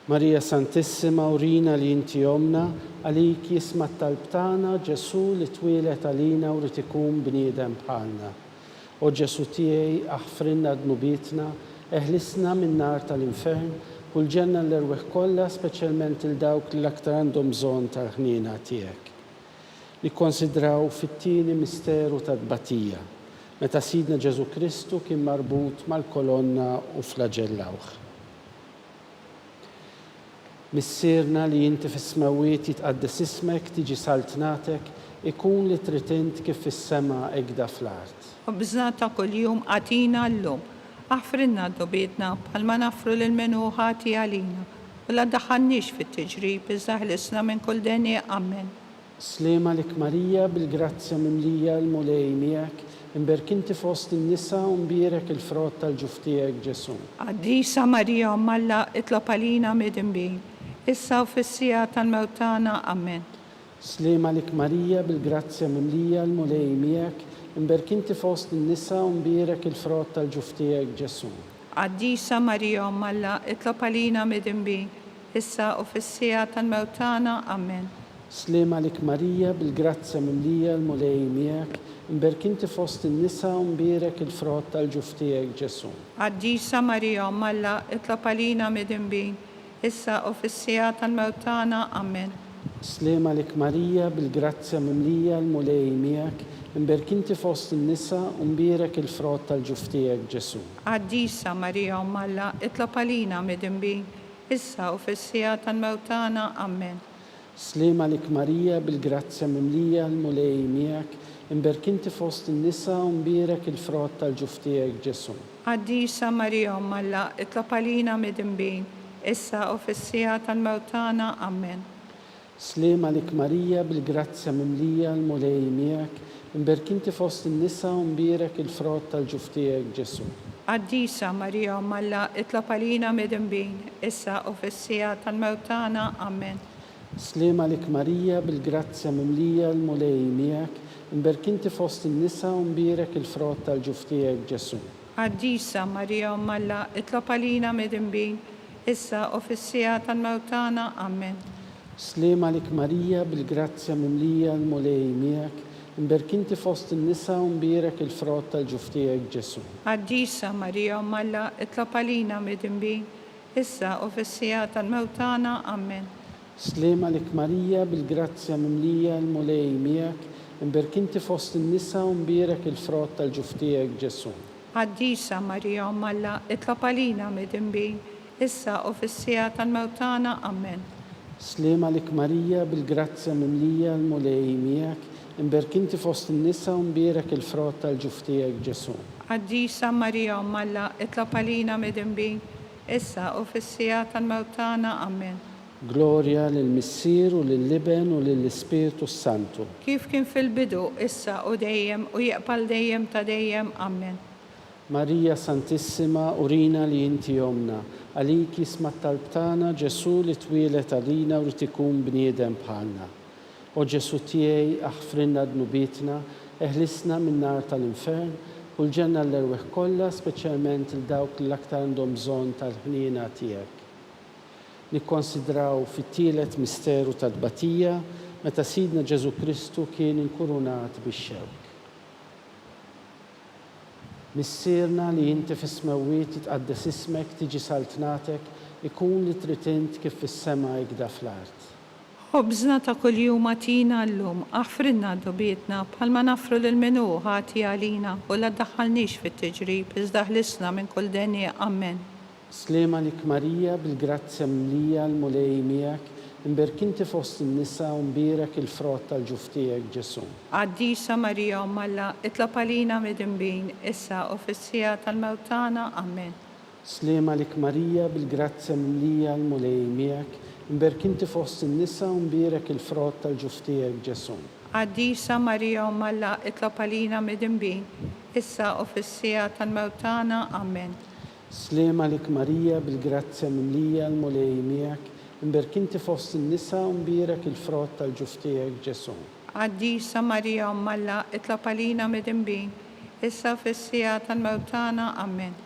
Marija Santissima, urina li inti omna, għalik jisma talbtana Ġesu li twilet għalina u rrid ikun bniedem bħalna. O Ġesu tiegħi aħfrinna dnubitna, eħlisna min-nar tal-infern, u l-ġenna l-erweħ kollha, speċjalment il-dawk li l-aktar għandhom bżonn tal-ħnina tiegħek. Nikkonsidraw fit-tieni misteru tad-tbatija, meta Sidna Ġesu Kristu kien marbut mal-kolonna u flagellawh. Missierna li inti fis-smawiet jitqaddes ismek, tiġi saltnatek, ikun li trid int kif fis-sema ekda fl-art. U bżnata kuljum għatina l-lum, aħfrinna d-dobietna bħalma nafru l-menuħati għalina, u la daħannix fit-tiġrib, iżaħlisna minn kull deni, amen. Slema lik Marija bil-grazzja mimlija l-mulej miegħek, imberk inti fost in-nisa u mbierek il-frott tal-ġuf tiegħek Ġesu. Għaddisa Marija Malla, itlab għalina mid-imbin, issa u fis-sija tal-mewtana, amen. Slema lik Marija bil-grazzja mimlija l-mulej miegħek, imberk inti fost in-nisa u mbierek il-frott tal-ġuf tiegħek Ġesu. Għaddisa Marija Malla, itlab għalina mid-imbin, issa u fis-sija tal-mewtana, amen. Slema lik Marija bil-grazzja mimlija l-mulej miegħek, imberk inti fost in-nisa u mbierek il-frott tal-ġuf tiegħek Ġesu. Għaddisa Marija Malla, itlab għalina mid-imbin, issa u fis-sija tal-mewtana, amen. Slema lik Marija bil-grazzja mimlija l-mulej miegħek, imberk inti fost in-nisa u mbierek il-frott tal-ġuf tiegħek Ġesu. Għaddisa Marija Malla, itlab għalina mid-imbin, issa u fis-sija tal-mewtana, amen. Slema lik Marija bil-grazzja mimlija l-mulej miegħek, imberk inti fost in-nisa u mbierek il-frott tal-ġuf tiegħek Ġesu. Għaddisa Marija Malla, itlab għalina mid-imbin, issa u fis-sija tal-mewtana, amen. Slema lik Marija bil-grazzja mimlija l-mulej miegħek, imberk inti fost in-nisa u mbierek il-frott tal-ġuf tiegħek Ġesu. Għaddisa Marija Malla, itlab għalina mid-imbin, issa u fis-sija tal-mewtana, amen. Slema lik Marija bil-grazzja mimlija l-mulej miegħek, imberk inti fost in-nisa u mbierek il-frott tal-ġuf tiegħek Ġesu. Għaddisa Marija Malla, itlab għalina mid-imbin, issa u fis-sija tal-mewtana, amen. Slema lik Marija bil-grazzja mimlija l-mulej miegħek, imberk inti fost in-nisa u mbierek il-frott tal-ġuf tiegħek Ġesu. Għaddisa Marija Malla, itlab għalina mid-imbin, issa u fis-sija tal-mewtana, amen. Slema lik Marija bil-grazzja mimlija l-mulej miegħek, imberk inti fost in-nisa u mbierek il-frott tal-ġuf tiegħek Ġesu. Għaddisa Marija Malla, itlab għalina mid-imbin, issa u fis-sija tal-mewtana, amen. Slema lik Marija bil-grazzja mimlija l-mulej miegħek, imberk inti fost in-nisa u mbierek il-frott tal-ġuf tiegħek Ġesu. Għaddisa Marija Malla, itlab għalina mid-imbin, issa u fis-sija tal-mewtana, amen. Gloria lill-Missier u lill-Liben u lill-Ispirtu Santu. Kif kien fil-bidu, issa u dejjem, u jaqbal dejjem ta' dejjem, amen. Marija Santissima, urina li inti omna, għalik jisma talbtana Ġesu li twilet għalina u rrid ikun bniedem bħalna. O Ġesu tiegħi aħfrinna dnubitna, eħlisna min-nar tal-infern, u l-ġenna l-erweħ kollha, speċjalment il-dawk li aktar għandhom bżonn tal-ħnina tiegħek. Nikkonsidraw fit-tielet misteru tad-tbatija, meta Sidna Ġesu Kristu kien inkurunat bix-xewk. Missierna li inti fis-smawiet jitqaddes ismek, tiġi saltnatek, ikun li trid int kif fis-sema ekda fl-art. Ħobżna ta' kuljum għatina l-lum, aħfrinna dobietna bħalma nafru l-menuħati għalina, u la daħħalniex fit-tiġrib, iżdaħlisna minn kull deni, amen. Slema lik Marija bil-grazzja mimlija l-mulej miegħek, imberk inti fost in-nisa u mbierek il-frott tal-ġuf tiegħek Ġesu. Għaddisa Marija Malla, itlab għalina mid-imbin, issa u fis-sija tal-mewtana, amen. Slema lik Marija bil-grazzja mimlija l-mulej miegħek, مبارك انت في وسط النساء ومبارك الفرات tal-ġuftijek Ġesu. Għaddisa Marija u Malla itlob għalina midinbin, issa u fis-sija tal-mewtana. Amen. Slema lik Marija bil-grazzja mimlija l-mulej miegħek, mbarek inti fost in-nisa u mbarek il-frott tal-ġuftijek Ġesu. Għaddisa Marija u Malla itlob għalina midinbin, issa fis-sija tal-mewtana. Amen.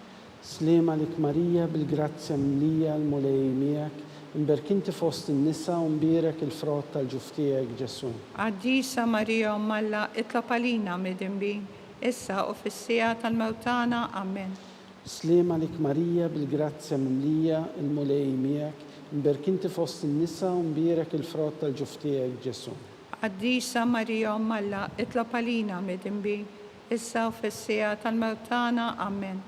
Slema lik Marija bil-grazzja mimlija l-mulej miegħek, mbarek inti fost in-nisa u mbarek il-frott tal-ġuftijek Ġesu. Għaddisa Marija u Malla itlob għalina midinbin, issa u fis-sija tal-mewtana. Amen. Slema lik Marija bil-grazzja mimlija l-mulej miegħek, mbarek inti fost in-nisa u mbarek il-frott tal-ġuftijek Ġesu. Għaddisa Marija u Malla itlob għalina midinbin, issa u fis-sija tal-mewtana. Amen.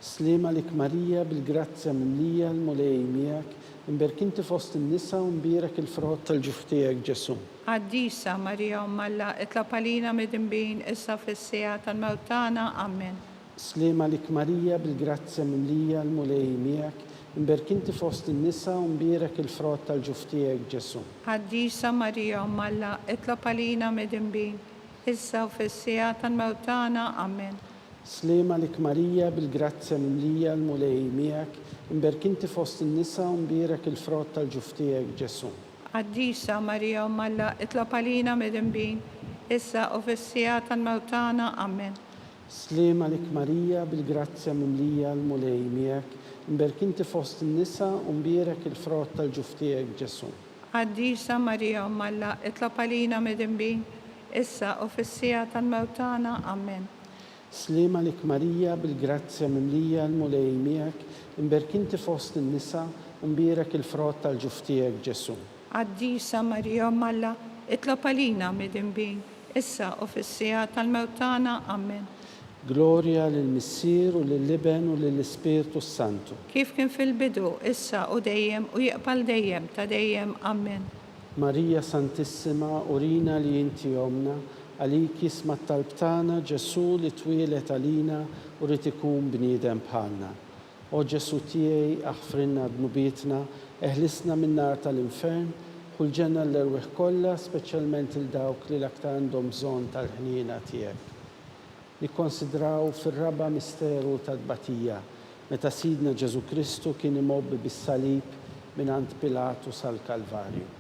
Slema lik Marija bil-grazzja mimlija l-mulej miegħek, mbarek inti fost in-nisa u mbarek il-frott tal-ġuftijek Ġesu. Għaddisa Marija u Malla itlob għalina midinbin, issa fis-sija tal-mewtana. Amen. Slema lik Marija bil-grazzja mimlija l-mulej miegħek, mbarek inti fost in-nisa u mbarek il-frott tal-ġuftijek Ġesu. Għaddisa Marija u Malla itlob għalina midinbin, issa u fis-sija tal-mewtana. Amen. Slema lik Marija bil-grazzja mimlija l-mulej miegħek, mbarek inti fost in-nisa u mbarek il-frott tal-ġuftijek Ġesu. Għaddisa Marija u Malla itlob għalina midinbin, issa u fis-sija tal-mewtana. Amen. Slema lik Marija bil-grazzja mimlija l-mulej miegħek, mbarek inti fost in-nisa u mbarek il-frott tal-ġuftijek Ġesu. Għaddisa Marija u Malla itlob għalina midinbin, issa u fis-sija tal-mewtana. Amen. Slema lik Marija bil-grazzja mimlija l-mulej miegħek, mbarek inti fost in-nisa u mbarek il-frott tal-ġuftijek Ġesu. Għaddisa Marija u Malla itlob għalina midinbin, issa u fis-sija tal-mewtana. Amen. Gloria lill-Missier u lill-Iben u lill-Ispirtu Santu. Kif kien fil-bidu, issa u dejjem u jiqbal dejjem ta' dejjem. Amen. Marija Santissima, urina li inti omna, għalik jisma talbtana Ġesu li twilet għalina u rrid ikun bniedem bħalna. O Ġesu tiegħi aħfrinna dnubietna, eħlisna min-nar tal-infern, ħulġenna l-erwieħ kollha, speċjalment il-dawk li l-aktar għandhom bżonn tal-ħniena tiegħek. Nikkonsidraw fir-raba misteru tad-tbatija, meta Sidna Ġesu Kristu kien imobbi bis-salib mingħand Pilatu sal-Kalvarju.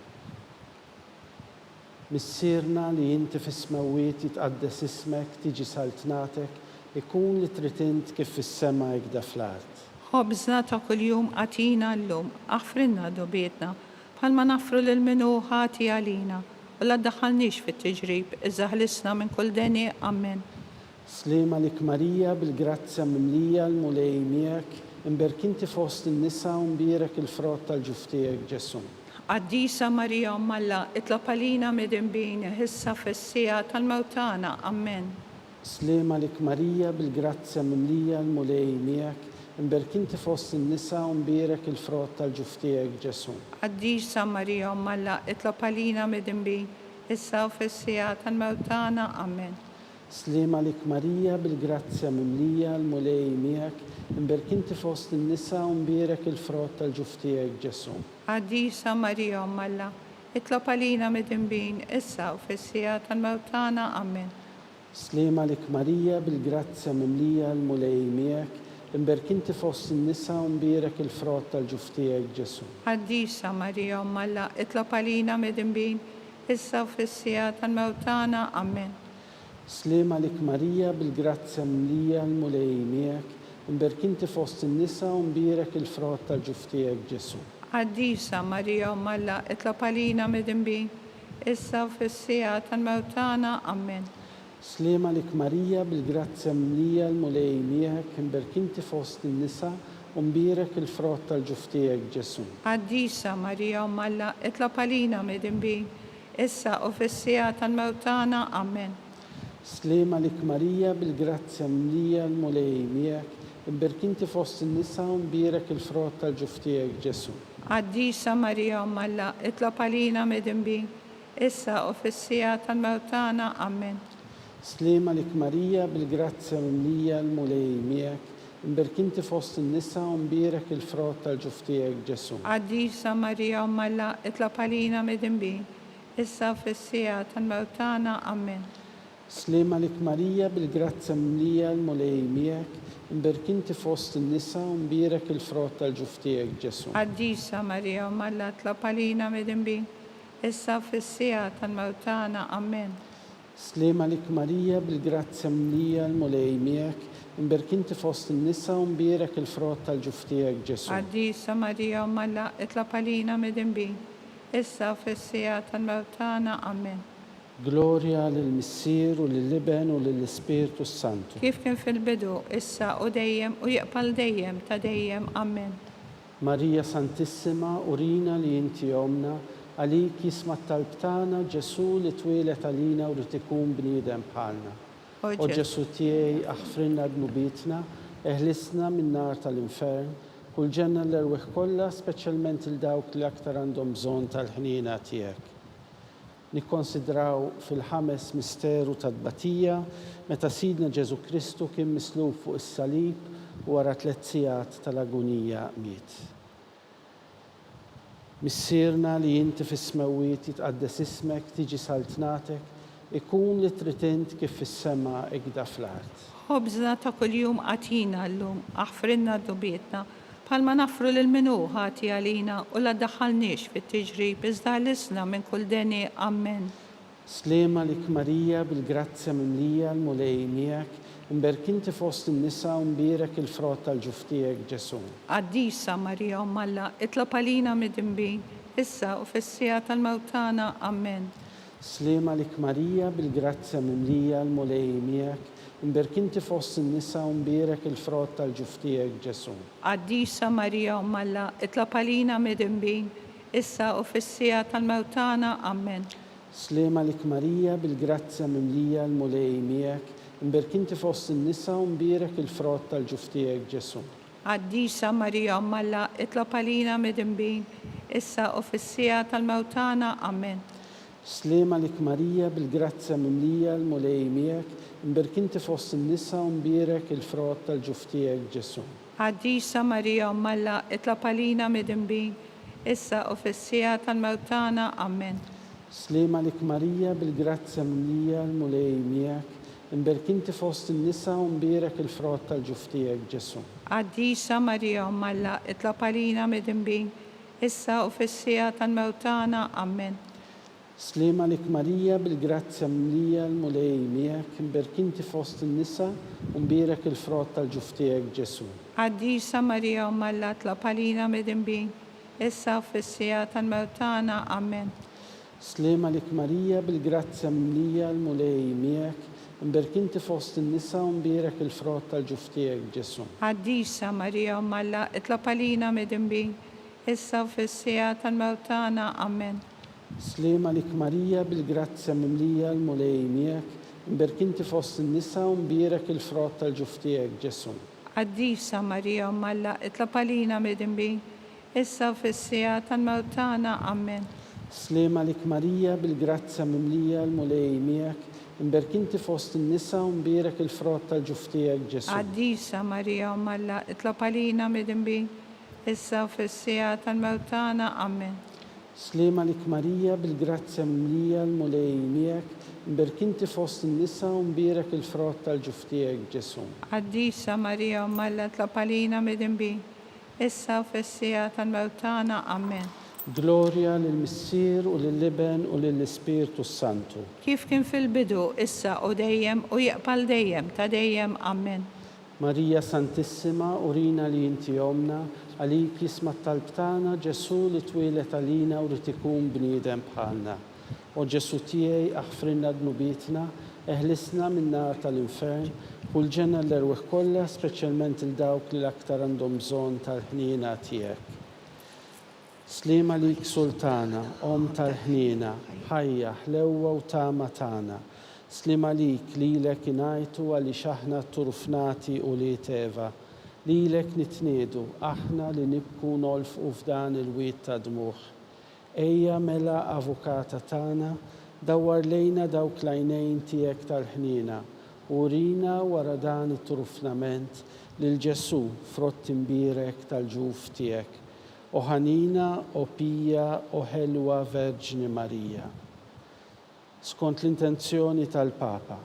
Missierna li inti fis-smawiet jitqaddes ismek, tiġi saltnatek, ikun li trid int kif fis-sema jgda fl-art. Ħobżna ta' kuljum għatina llum, aħfrinna dubietna, bħalma nafru lil minu ħati għalina, u la ddaħħalniex fit-tiġrib, iżda ħlisna minn kull deni. Amen. Slema lik Marija bil-grazzja mimlija l-mulej miegħek, mbarek inti fost in-nisa u mbarek il-frott tal-ġuftijek Ġesu. Għaddisa Marija u Malla itlob għalina midinbin, issa fis-sija tal-mewtana. Amen. Slema lik Marija bil-grazzja mimlija l-mulej miegħek, mbarek inti fost in-nisa u mbarek il-frott tal-ġuftijek Ġesu. Għaddisa Marija u Malla itlob għalina midinbin, issa fis-sija tal-mewtana. Amen. Slema lik Marija bil-grazzja mimlija l-mulej miegħek, mbarek inti fost in-nisa u mbarek il-frott tal-ġuftijek Ġesu. Għaddisa Marija u Malla itlob għalina midinbin, issa u fis-sija tal-mewtana. Amen. Slema lik Marija bil-grazzja mimlija l-mulej miegħek, mbarek inti fost in-nisa u mbarek il-frott tal-ġuftijek Ġesu. Għaddisa Marija u Malla itlob għalina midinbin, issa u fis-sija tal-mewtana. Amen. Slema lik Marija bil-grazzja mimlija l-mulej miegħek, mbarek inti fost in-nisa u mbarek il-frott tal-ġuftijek Ġesu. Għaddisa Marija u Malla itlob għalina midinbin, issa u fis-sija tal-mewtana. Amen. Slema lik Marija bil-grazzja mimlija l-mulej miegħek, mbarek inti fost in-nisa u mbarek il-frott tal-ġuftijek Ġesu. Għaddisa Marija u Malla itlob għalina midinbin, issa u fis-sija tal-mewtana. Amen. Slema lik Marija bil-grazzja mimlija l-mulej miegħek, mbarek inti fost in-nisa u mbarek il-frott tal-ġuftijek Ġesu. Għaddisa Marija u Malla itlob għalina midinbin, issa u fis-sija tal-mewtana. Amen. Slema lik Marija bil-grazzja mimlija l-mulej miegħek, imberkinti fost in-nisa u mbierek il-frott tal-ġuf tiegħek Ġesu. Għaddisa Marija Malla, itlab għalina mid-inbin, issa fis-sija tal-mewtana, amen. Slema lik Marija bil-grazzja mimlija l-mulej miegħek, imberkinti fost in-nisa u mbierek il-frott tal-ġuf tiegħek Ġesu. Għaddisa Marija Malla, itlab għalina mid-inbin, issa fis-sija tal-mewtana, amen. Slema lik Marija bil-grazzja mimlija l-mulej miegħek, imberkinti fost in-nisa u mbierek il-frott tal-ġuf tiegħek Ġesu. Għaddisa Marija Malla, itlab għalina mid-inbin, issa fis-sija tal-mewtana, amen. Gloria lill-Missier u lill-Iben u lill-Ispirtu Santu. Kif kien fil-bidu, issa u dejjem u jaqbal dejjem ta' dejjem, amen. Marija Santissima, urina li inti omna, għalik jisma talbtana Ġesu li twilet għalina u li tikun bniedem bħalna. O Ġesu tiegħi aħfrinna dnubitna, eħlisna min nar tal-infern, kull ġenna l-erweħ kollha, speċjalment il-dawk li aktar għandhom bżonn tal-ħnina tiegħek. Nikkonsidraw fil-ħames misteru tad-batija meta Sidna Ġesu Kristu kien mislub fuq is-salib u wara 3 sigħat tal-agonija miet. Missierna li inti fis-smewwiet jitqaddes ismek, tiġi saltnatek, ikun li trid int kif fis-sema ikda fl-art. Ħobżna ta' kuljum għatina llum, aħfrinna dubietna, bħalma nafru lil-minu ħati għalina u la daħħalniex fit-tiġrib, iżda l-isna minn kull deni, amen. Slema lik Marija bil-grazzja mimlija l-mulej miegħek, imberkinti fost in-nisa u mbierek il-frott tal-ġuf tiegħek Ġesu. Għaddisa Marija Malla, itlab għalina mid-inbin, issa u fis-sija tal-mewtana, amen. Slema lik Marija bil-grazzja mimlija l-mulej miegħek, imberkinti fost in-nisa u mbierek il-frott tal-ġuf tiegħek Ġesu. Għaddisa Marija Malla, itlab għalina mid-inbin, issa u fis-sija tal-mewtana, amen. Slema lik Marija bil-grazzja mimlija l-mulej miegħek, imberkinti fost in-nisa u mbierek il-frott tal-ġuf tiegħek Ġesu. Għaddisa Marija Malla, itlab għalina mid-inbin, issa u fis-sija tal-mewtana, amen. Slema lik Marija bil-grazzja mimlija l-mulej miegħek, imberkinti fost in-nisa u mbierek il-frott tal-ġuf tiegħek Ġesu. Għaddisa Marija Malla, itlab għalina mid-inbin, issa u fis-sija tal-mewtana, amen. Slema lik Marija bil-grazzja mimlija l-mulej miegħek, imberkinti fost in-nisa u mbierek il-frott tal-ġuf tiegħek Ġesu. Għaddisa Marija Malla, itlab għalina mid-inbin, issa u fis-sija tal-mewtana, amen. Slema lik Marija bil-grazzja mimlija l-mulej miegħek, imberkinti fost in-nisa u mbierek il-frott tal-ġuf tiegħek Ġesu. Għaddisa Marija Malla, itlab għalina mid-inbin, issa u fis-sija tal-mewtana, amen. Slema lik Marija bil-grazzja mimlija l-mulej miegħek, imberkinti fost in-nisa u mbierek il-frott tal-ġuf tiegħek Ġesu. Għaddisa Marija Malla, itlab għalina mid-inbin, issa u fis-sija tal-mewtana, amen. Slema lik Marija bil-grazzja mimlija l-mulej miegħek, imberkinti fost in-nisa u mbierek il-frott tal-ġuf tiegħek Ġesu. Għaddisa Marija Malla, itlab għalina mid-inbin, issa u fis-sija tal-mewtana, amen. Slema lik Marija bil-grazzja mimlija l-mulej miegħek, imberkinti fost in-nisa u mbierek il-frott tal-ġuf tiegħek Ġesu. Għaddisa Marija Malla, itlab għalina mid-inbin, issa u fis-sija tal-mewtana, amen. Slema lik Marija bil-grazzja mimlija l-mulej miegħek, imberkinti fost in-nisa u mbierek il-frott tal-ġuf tiegħek Ġesu. Għaddisa Marija Malla, itlab għalina mid-inbin, issa u fis-sija tal-mewtana, amen. Gloria lill-Missier u lill-Iben u lill-Ispirtu Santu. Kif kien fil-bidu, issa u dejjem u jaqbal dejjem ta' dejjem, amen. Marija Santissima, urina li inti omna, għalik jisma talbtana Ġesu li twilet għalina u li tikun bniedem bħalna. O Ġesu tiegħi aħfrinna dnubitna, eħlisna min nar tal-infern, kull ġenna l-erweħ kollha, speċjalment il-dawk li l-aktar għandhom bżonn tal-ħnina tiegħek. Slema lik Sultana, om tal-ħnina, ħajja, ħlewwa u tama tagħna. Slema lik lilek ingħajtu għaliex aħna turfnati u li teva. Lilek nitniedu, aħna li nibku nolfqu f'dan il-wiet ta' dmuħ. Ejja mela avukata tagħna, dawwar lejna dawk l-għajnejn tiegħek tal-ħnina, u rina wara dan it-turfnament lil Ġesu frott imbirek tal-ġuf tiegħek, o ħanina, o pija, o ħelwa Verġni Marija. Skont l-intenzjoni tal-Papa,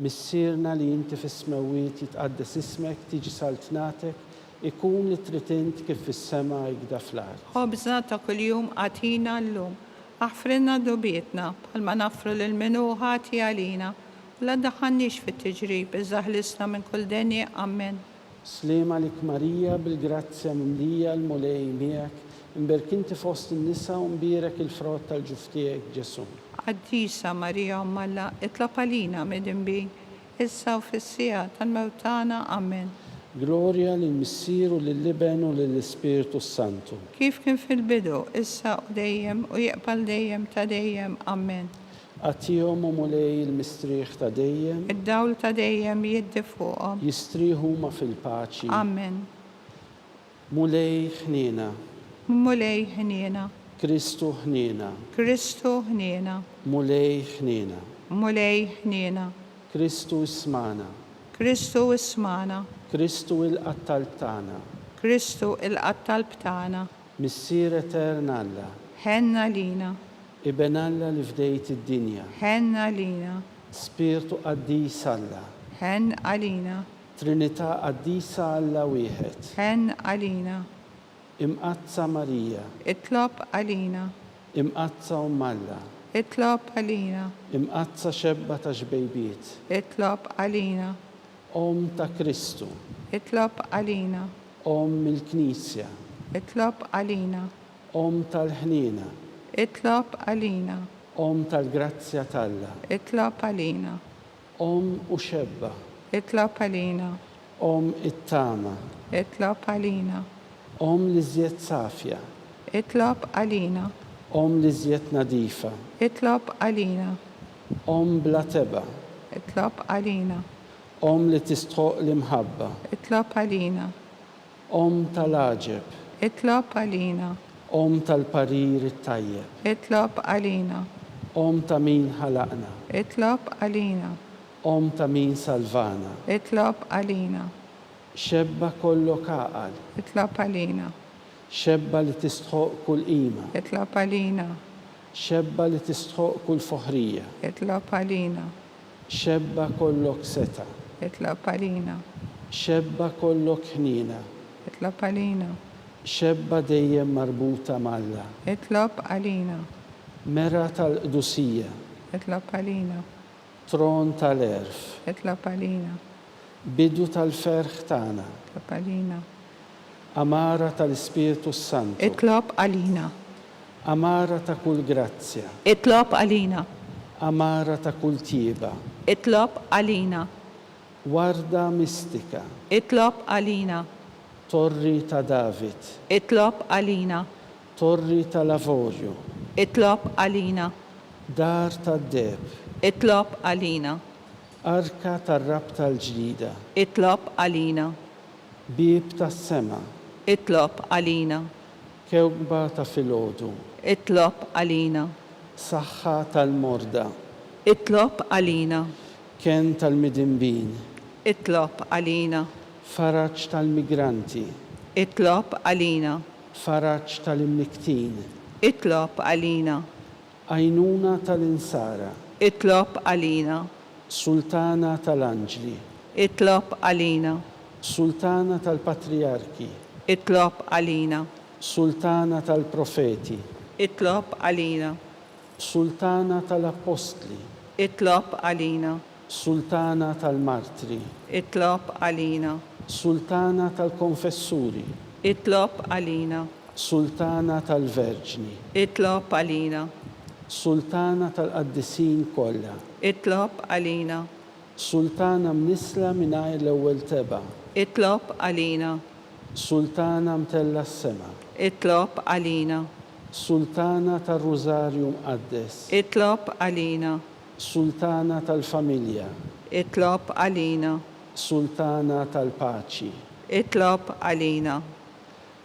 missierna li inti fis-smewwiet jitqaddes ismek, tiġi saltnatek, ikun li trid int kif fis-sema jgda fl-ard. ħobżna ta' kuljum għatina llum, aħfrinna dubietna bħalma nafru lil minu ħati għalina, u la daħannix fit-tiġrib, iżaħlisna minn kull denja, amen. Slema lik Marija bil-grazzja mimlija l-mulej miegħek, imberkinti fost in-nisa u mbirek il-frott tal-ġuf tiegħek Ġesu. Qaddisa Marija Ummalla, itlob għalina midinbi, issa u fis-sija tal-mewtana, amen. Gloria lill-Missieru lill-Liben u lill-Ispiritu Santu. Kif kien fil-bidu, issa u dejjem u jeqbal dejjem ta' dejjem, amen. Għatihom u mulej il-mistrieħ ta' dejjem, Id-dawl ta' dejjem jiddi fuqhom, jistrieħu ma fil-paċi. amen. Mulej ħnina, Mulej ħniena, Kristu ħnina, Kristu ħniena, mulej ħnina, mulej ħniena, Kristu ismana, Kristu ismana, Kristu il-qattal tagħna, Kristu il-qattal btana, Missier eterna Alla, ħenna lina, Iben Alla li fdejt id-dinja, ħenna lina, Spiritu qaddis Alla, ħen għalina, Trinità qaddisa Alla wieħed, ħen għalina, imqazza Marija, itlob għalina, imqazza Alla, itlob għalina, imqazza xebba ta' xbejbiet, itlob għalina, Om ta' Kristu, itlob għalina, Om il-Knisja, itlob għalina, Om tal-ħnina, itlob għalina, Om tal-grazzja talla, itlob għalina, Om u xebba, itlob għalina, Om it-tama, itlob għalina, Om li żjed safja, itlob għalina, Om li żjed nadifa, itlob għalina, Om bla teba, itlob għalina, Om li tistħoq l-imħabba, itlob għalina, Om tal-aġeb, itlob għalina, Om tal-parir it-tajjeb, itlob għalina, Om ta' min ħalaqna, itlob għalina, Om ta' min salvana, itlob għalina, xebba kollok għaqal, itlob għalina, xebba li tistħoq kull qima, itlob għalina, xebba li tistħoq kull foħrija, itlob għalina, xebba kollok seta, itlob għalina, xebba kollok ħnina, itlob għalina, xebba dejjem marbuta malla, itlob għalina, mera tal-qdusija, itlob għalina, tron tal-erf, itlob għalina, bidu tal-ferħ tagħna, itlob għalina, amara tal-Ispiritu Santu, itlob għalina, amara ta' kull grazzja, itlob għalina, amara ta' kull tieba, itlob għalina, warda mistika, itlob għalina, torri ta' David, itlob għalina, torri ta' lavorju, itlob għalina, dar ta' deb, itlob għalina, arka tar-rab tal-ġdida, itlob għalina, bib tas-sema, itlob għalina, kewkba ta' filgħodu, itlob għalina, saħħa tal-morda, itlob għalina, ken tal-midinbin, itlob għalina, faraġġ tal-migranti, itlob għalina, faraġġ tal-imniktin, itlob għalina, għajnuna tal-insara, itlob għalina, sultana tal-anġli, itlob għalina, sultana tal-patriarki, itlob għalina, sultana tal-profeti, itlob għalina, sultana tal-apostli, itlob għalina, sultana tal-martri, itlob għalina, sultana tal-konfessuri, itlob għalina, sultana tal-verġni, itlob għalina, sultana tal-qaddisin kollha, itlob għalina, sultana mnisla mingħajr l-ewwel teba, itlob għalina, sultana mtella s-sema, itlob għalina, sultana tal-Rużarju mqaddes, itlob għalina, sultana tal-familja, itlob għalina, sultana tal-paċi, itlob għalina,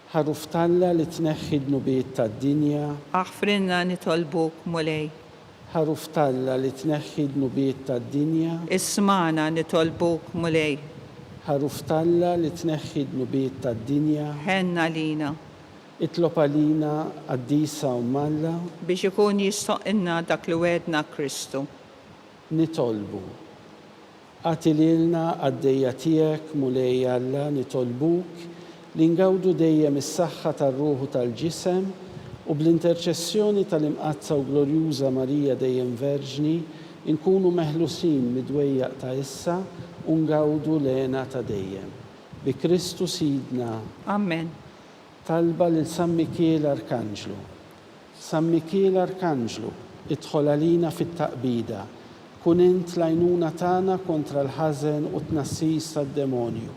ħaruftalla li tneħħi d-nubiet tad-dinja, aħfrinna nitolbuk mulej, ħaruftalla li tneħħi d-nubiet tad-dinja, ismana nitolbuk mulej, ħaruf Talla li tneħħi d-nubiet tad-dinja, ħenna lina itlob għalina Qaddisa u Malla, biex ikun jistoqilna dak li wedna Kristu. nitolbu. Għati lilna għaddejja tiegħek mulej Alla nitolbuk li ngawdu dejjem is-saħħa tar-ruħu tal-ġisem u bl-interċessjoni tal-imqazza u glorjuża Marija dejjem Verġni inkunu meħlusin midwejjaq ta' issa u ngawdu lena ta' dejjem. Bi Kristu Sidna. Amen. Talba lil San Mikiel Arkanġlu. San Mikiel Arkanġlu, idħol għalina fit-taqbida, kun int l-għajnuna tagħna kontra l-ħażen u tnassis tad-demonju.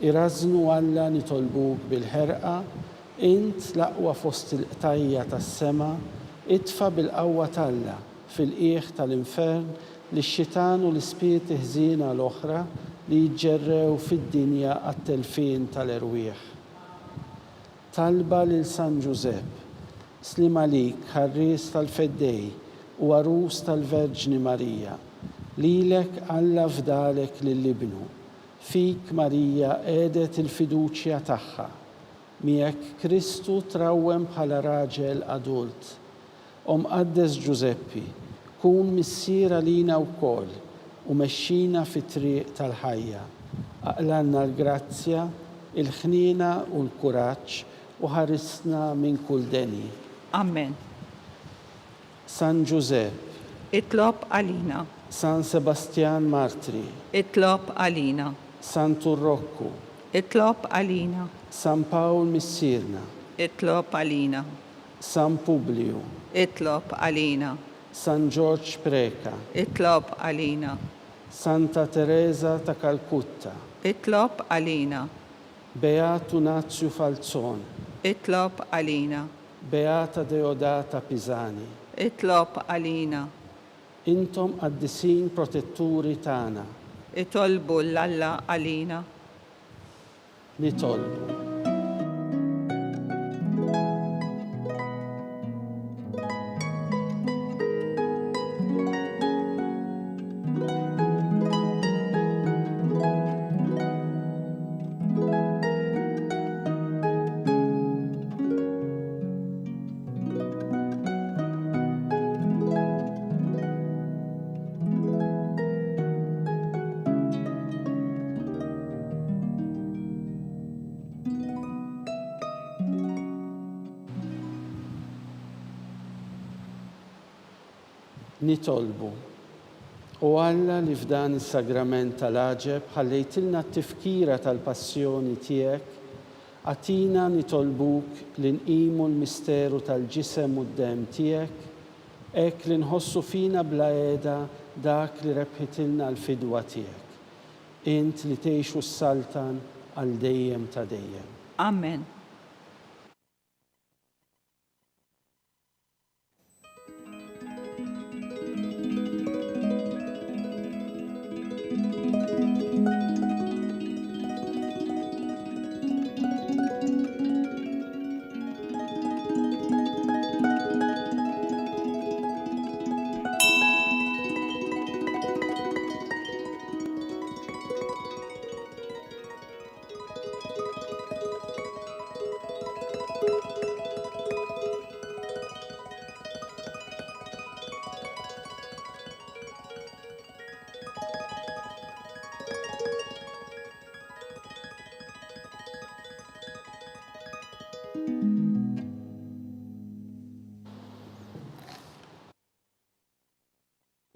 Irażnu Alla nitolbuk bil-ħerqa, int l-aqwa fost il-qtajja tas-sema, idfa bil-qawwa Talla fil-qiegħ tal-infern li x-xitan u l-ispirti ħżiena l-oħra li jġerrew fid-dinja għat-telfin tal-erwieħ. Talba lil San Giuseppe, slim għalik ħarries tal-feddej u għarus tal-Verġni Marija, lilek Alla fdalek lill-ibnu, fik Marija għedet il-fiduċja tagħha, miegħek Kristu trawwem bħala raġel adult. Qaddes Giuseppi, kun missiera lina wkoll u mexxina fit-triq tal-ħajja. Aqlanna l-grazzja, il-ħnina u l-kuraġġ u ħarisna minn kull deni. Amen. San Giuseppe, Itlob għalina. San Sebastian Martri, Itlob għalina. San Turrokku, Itlob għalina. San Paul Missirna, Itlob għalina. San Publiu, Itlob għalina. San George Preka, Itlob għalina. Santa Teresa ta' Calcutta, Itlob għalina. Beatu Nazio Falzon, Itlob għalina. Beata Deodata Pisani. Itlob għalina. Intom qaddisin protetturi tagħna. Itolbu l-Alla għalina. Nitolbu. Nitolbu. U Alla li f'dan is-sagrament tal-aġeb ħallejtilna t-tifkira tal-passjoni tiegħek, għatina nitolbuk li nqimu l-misteru tal-ġisem u d-dem tiegħek, hekk li nħossu fina bla qiegħda dak li rebħitilna l-fidwa tiegħek. Int li tgħixu s-saltan għal dejjem ta' dejjem. Amen.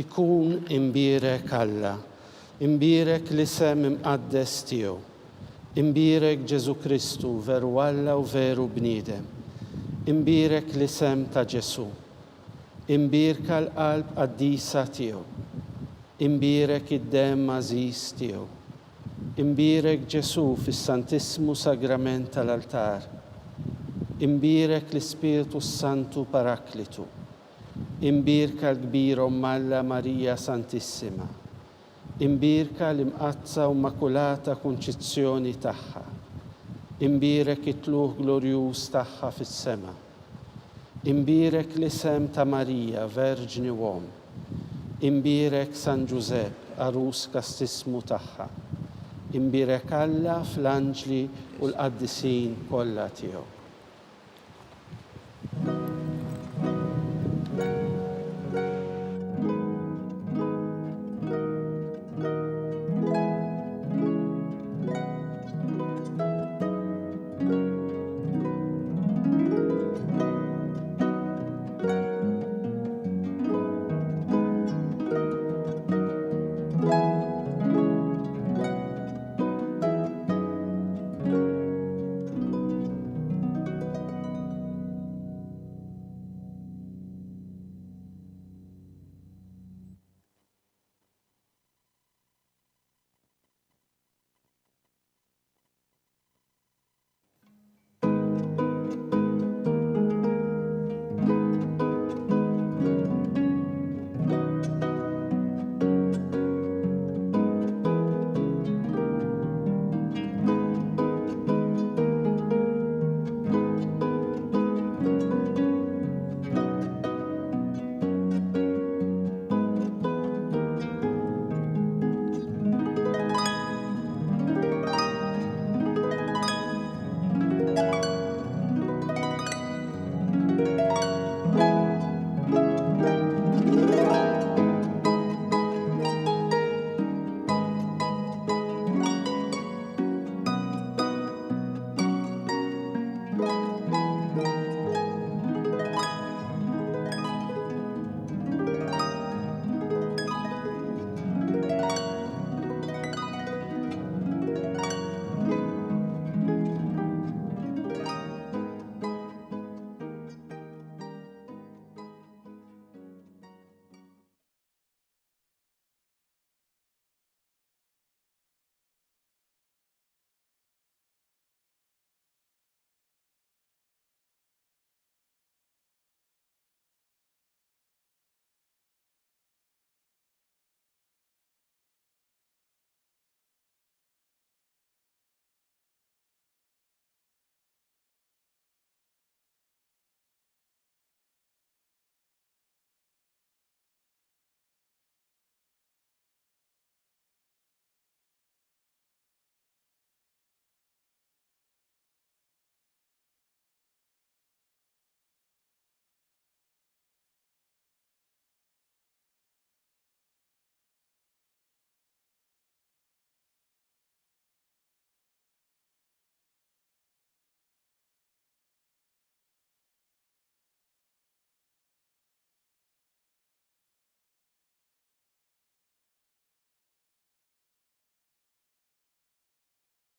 Ikun imbirek Alla, imbirek l-isem imqaddes tiegħu, imbirek Ġesu Kristu veru Alla u veru bniedem, imbirek l-isem ta' Ġesu, imbirka l-qalb qaddisa tiegħu, imbirek id-dem għażiż tiegħu, imbirek Ġesu fis-Santissimu Sagrament tal-altar, imbirek l-Ispiritu Santu Paraklitu, imbirka l-kbir Alla Marija Santissima, imbirka l-imqazza u makulata konċizzjoni tagħha, imbirek it-tluħ glorjuż tagħha fis-sema, imbirek l-isem ta' Marija Verġni Uom, imbirek San Giuseppe arus kastismu tagħha, imbirek Alla fl-anġli u l-qaddisin kollha tiegħu.